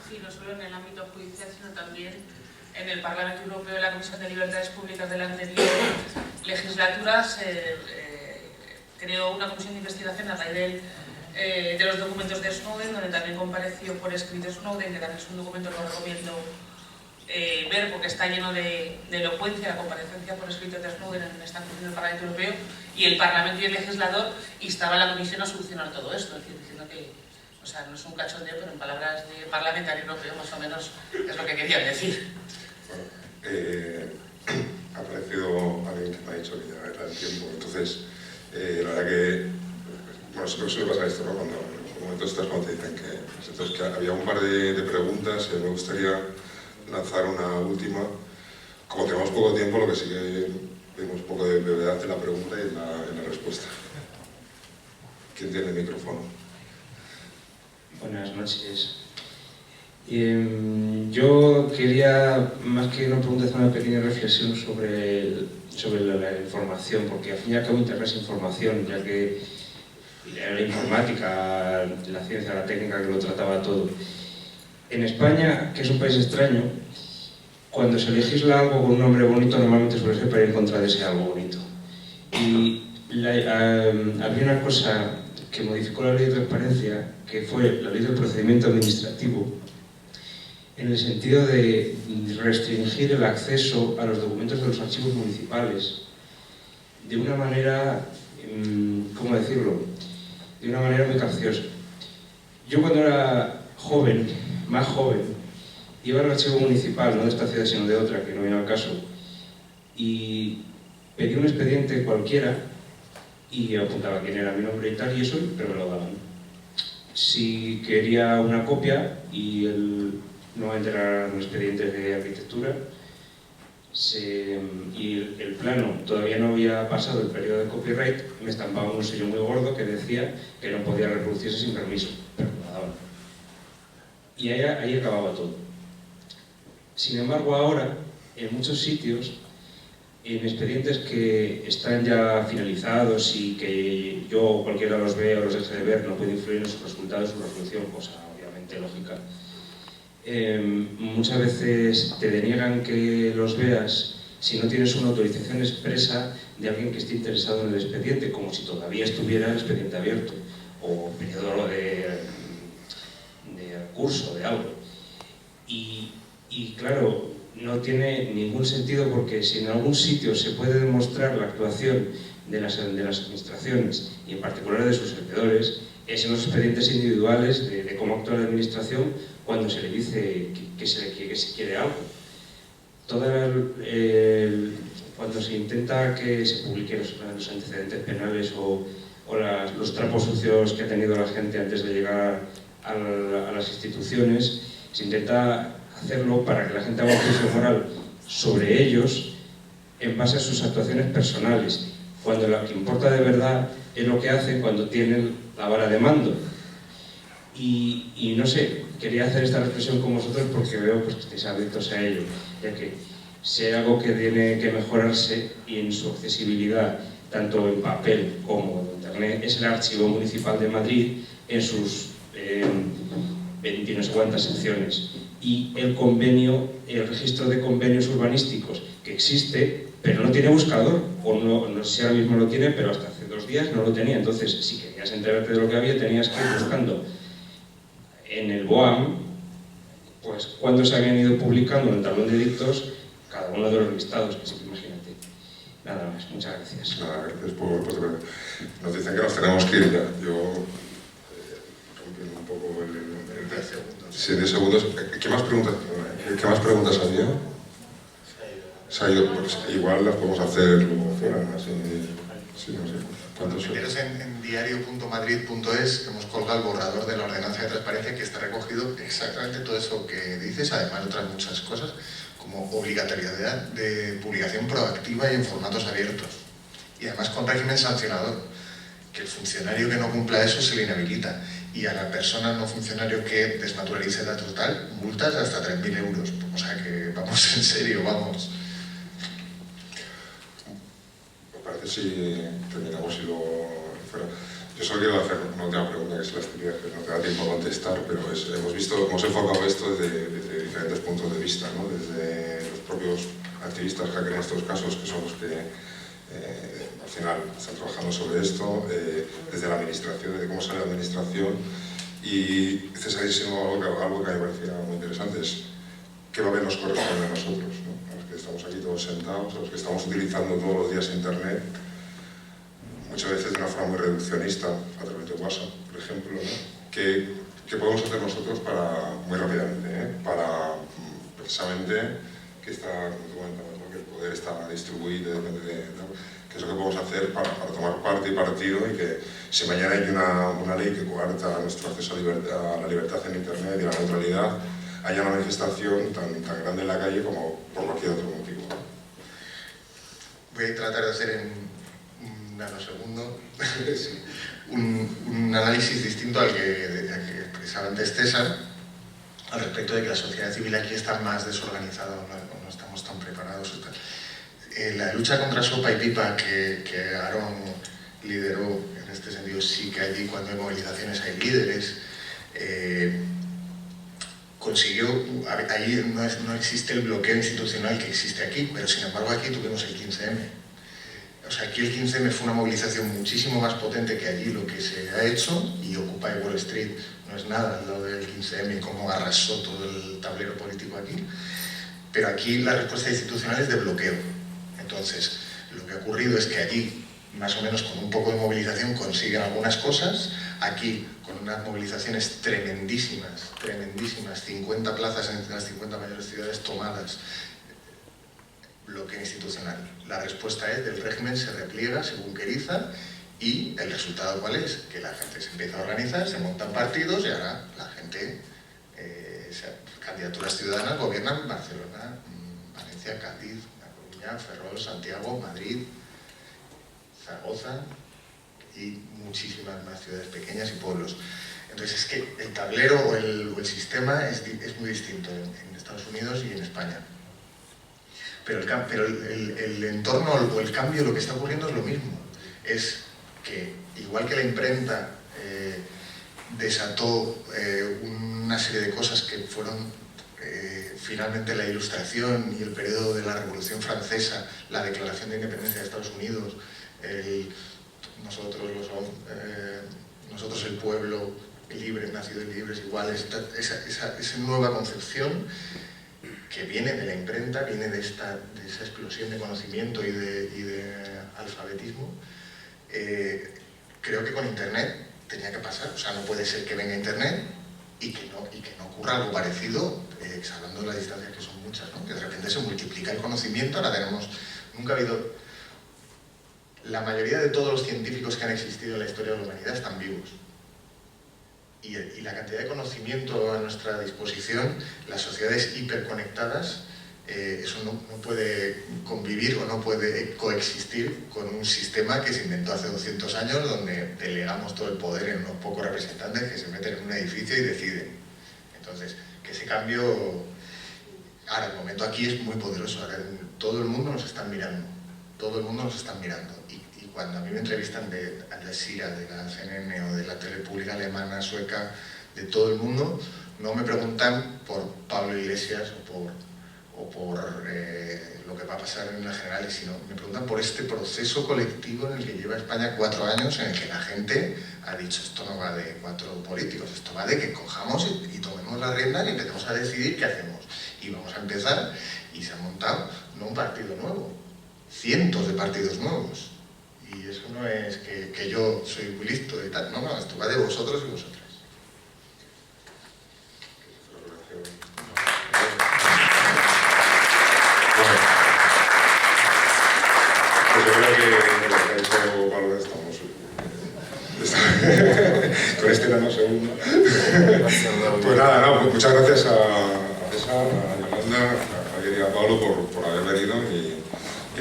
Sí, no solo en el ámbito judicial, sino también en el Parlamento Europeo, en la Comisión de Libertades Públicas de la anterior legislatura, se creó una comisión de investigación a raíz de los documentos de Snowden, donde también compareció por escrito Snowden, que también es un documento que os recomiendo ver porque está lleno de elocuencia, la comparecencia por escrito de Snowden en esta comisión del Parlamento Europeo, y el Parlamento y el legislador instaba a la Comisión a solucionar todo esto, es decir, diciendo que, o sea, no es un cachondeo, pero en palabras de parlamentario europeo más o menos es lo que querían decir. Bueno, ha aparecido alguien que me ha dicho que ya era el tiempo, entonces la verdad que, bueno, siempre suele pasar esto, ¿no? Cuando en los momentos estos cuando te dicen que, entonces, que había un par de preguntas y me gustaría lanzar una última. Como tenemos poco tiempo, lo que sí que tenemos un poco de brevedad en la pregunta y en la respuesta. ¿Quién tiene el micrófono? Buenas noches. Yo quería, más que una pregunta, hacer una pequeña reflexión sobre la información, porque al fin y al cabo Internet es información, ya que la informática, la ciencia, la técnica que lo trataba todo. En España, que es un país extraño, cuando se legisla algo con un nombre bonito, normalmente suele ser para ir en contra de ese algo bonito. Y había una cosa que modificó la ley de transparencia, que fue la ley del procedimiento administrativo, en el sentido de restringir el acceso a los documentos de los archivos municipales de una manera, ¿cómo decirlo?, de una manera muy capciosa. Yo cuando era joven, más joven, iba al archivo municipal, no de esta ciudad sino de otra, que no viene al caso, y pedí un expediente cualquiera y apuntaba quién era mi nombre y tal, y eso, pero me lo daban. Si quería una copia y no entrar en expedientes de arquitectura, y el plano todavía no había pasado el periodo de copyright, me estampaban un sello muy gordo que decía que no podía reproducirse sin permiso, pero me lo daban. Y ahí acababa todo. Sin embargo, ahora, en muchos sitios, en expedientes que están ya finalizados y que yo o cualquiera los vea o los deje de ver, no puede influir en sus resultados, su resolución, cosa obviamente lógica. Muchas veces te deniegan que los veas si no tienes una autorización expresa de alguien que esté interesado en el expediente, como si todavía estuviera el expediente abierto, o periodo de curso, de algo. Y claro, no tiene ningún sentido, porque si en algún sitio se puede demostrar la actuación de las administraciones, y en particular de sus servidores, es en los expedientes individuales de cómo actúa la administración cuando se le dice que se quiere algo. Cuando se intenta que se publiquen los antecedentes penales o los trapos sucios que ha tenido la gente antes de llegar a las instituciones, se intenta hacerlo para que la gente haga un juicio moral sobre ellos en base a sus actuaciones personales, cuando lo que importa de verdad es lo que hacen cuando tienen la vara de mando. Y no sé, quería hacer esta reflexión con vosotros porque veo pues, que estáis abiertos a ello, ya que si hay algo que tiene que mejorarse y en su accesibilidad, tanto en papel como en internet, es el Archivo Municipal de Madrid en sus 20 no sé cuántas secciones, y el registro de convenios urbanísticos que existe, pero no tiene buscador, o no sé si ahora mismo lo tiene, pero hasta hace 2 días no lo tenía. Entonces, si querías enterarte de lo que había, tenías que ir buscando en el BOAM, pues cuando se habían ido publicando en el tablón de edictos cada uno de los listados, así que imagínate. Nada más, muchas gracias. Nada, gracias por nos dicen que nos tenemos que ir ya. Yo rompiendo un poco el 10 segundos. Sí, 10 segundos. ¿Qué más preguntas había? Se ha ido. Pues igual las podemos hacer luego fuera, así, sí, no sé. ¿Cuántos son? Meteros en diario.madrid.es, hemos colgado el borrador de la ordenanza de transparencia, que está recogido exactamente todo eso que dices, además de otras muchas cosas, como obligatoriedad de publicación proactiva y en formatos abiertos. Y además con régimen sancionador, que el funcionario que no cumpla eso se le inhabilita. Y a la persona no funcionario que desnaturalice datos tal, multas de hasta 3.000 euros. O sea que vamos en serio, vamos. Me parece si terminamos y luego fuera. Yo solo quiero hacer una última pregunta, que es la actividad, que no te da tiempo a contestar, pero hemos enfocado esto desde diferentes puntos de vista, ¿no? Desde los propios activistas hacker en estos casos, que son los que al final están trabajando sobre esto, desde la administración, desde cómo sale la administración, y César insinuó algo que me parecía muy interesante, es qué papel nos corresponde a nosotros, ¿no? A los que estamos aquí todos sentados, a los que estamos utilizando todos los días Internet, muchas veces de una forma muy reduccionista, a través de WhatsApp, por ejemplo, ¿no? ¿Qué podemos hacer nosotros muy rápidamente, para precisamente que el poder está distribuido, depende de qué es lo que podemos hacer para tomar parte y partido, y que si mañana hay una ley que coarta nuestro acceso a la libertad en Internet y a la neutralidad, haya una manifestación tan grande en la calle como por cualquier otro motivo. Voy a tratar de hacer en un nanosegundo un análisis distinto al que expresaba antes César, al respecto de que la sociedad civil aquí está más desorganizada o no estamos tan preparados. La lucha contra sopa y pipa que Aaron lideró en este sentido, sí que allí cuando hay movilizaciones hay líderes, consiguió, ahí no existe el bloqueo institucional que existe aquí, pero sin embargo aquí tuvimos el 15M. O sea, aquí el 15M fue una movilización muchísimo más potente que allí lo que se ha hecho, y Occupy Wall Street no es nada al lado del 15M y cómo arrasó todo el tablero político aquí. Pero aquí la respuesta institucional es de bloqueo. Entonces, lo que ha ocurrido es que allí, más o menos con un poco de movilización, consiguen algunas cosas. Aquí, con unas movilizaciones tremendísimas, 50 plazas en las 50 mayores ciudades tomadas, bloqueo institucional. La respuesta es del régimen se repliega, se bunkeriza, y el resultado ¿cuál es? Que la gente se empieza a organizar, se montan partidos y ahora la gente, candidaturas ciudadanas, gobiernan Barcelona, Valencia, Cádiz, Perpiñán, Ferrol, Santiago, Madrid, Zaragoza y muchísimas más ciudades pequeñas y pueblos. Entonces es que el tablero o el sistema es muy distinto en Estados Unidos y en España. Pero el entorno o el cambio, lo que está ocurriendo es lo mismo. Es que, igual que la imprenta desató una serie de cosas que fueron finalmente la Ilustración y el periodo de la Revolución Francesa, la Declaración de Independencia de Estados Unidos, nosotros el pueblo libre, nacidos libres, iguales, esa nueva concepción que viene de la imprenta, viene de esa explosión de conocimiento y de alfabetismo. Creo que con Internet tenía que pasar, o sea, no puede ser que venga Internet y que no ocurra algo parecido, salvando las distancias que son muchas, ¿no? Que de repente se multiplica el conocimiento. Ahora nunca ha habido, la mayoría de todos los científicos que han existido en la historia de la humanidad están vivos. Y la cantidad de conocimiento a nuestra disposición, las sociedades hiperconectadas, eso no puede convivir o no puede coexistir con un sistema que se inventó hace 200 años, donde delegamos todo el poder en unos pocos representantes que se meten en un edificio y deciden. Entonces, que ese cambio, ahora el momento aquí es muy poderoso. Ahora todo el mundo nos está mirando, todo el mundo nos está mirando. Y cuando a mí me entrevistan de Al Jazeera, de la CNN o de la tele pública alemana, sueca, de todo el mundo, no me preguntan por Pablo Iglesias o por lo que va a pasar en las generales, sino me preguntan por este proceso colectivo en el que lleva España 4 años, en el que la gente ha dicho: esto no va de 4 políticos, esto va de que cojamos y tomemos la rienda y empecemos a decidir qué hacemos. Y vamos a empezar, y se ha montado no un partido nuevo, cientos de partidos nuevos. Y eso no es que yo soy muy listo y tal, no, esto va de vosotros y vosotras. Pues yo creo que lo que ha dicho Pablo estamos con este nano segundo. Pues nada, pues muchas gracias a César, a Yolanda, a Javier y a Pablo por haber venido y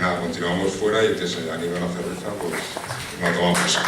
nada, continuamos fuera y que se animen a la cerveza, pues no tomamos.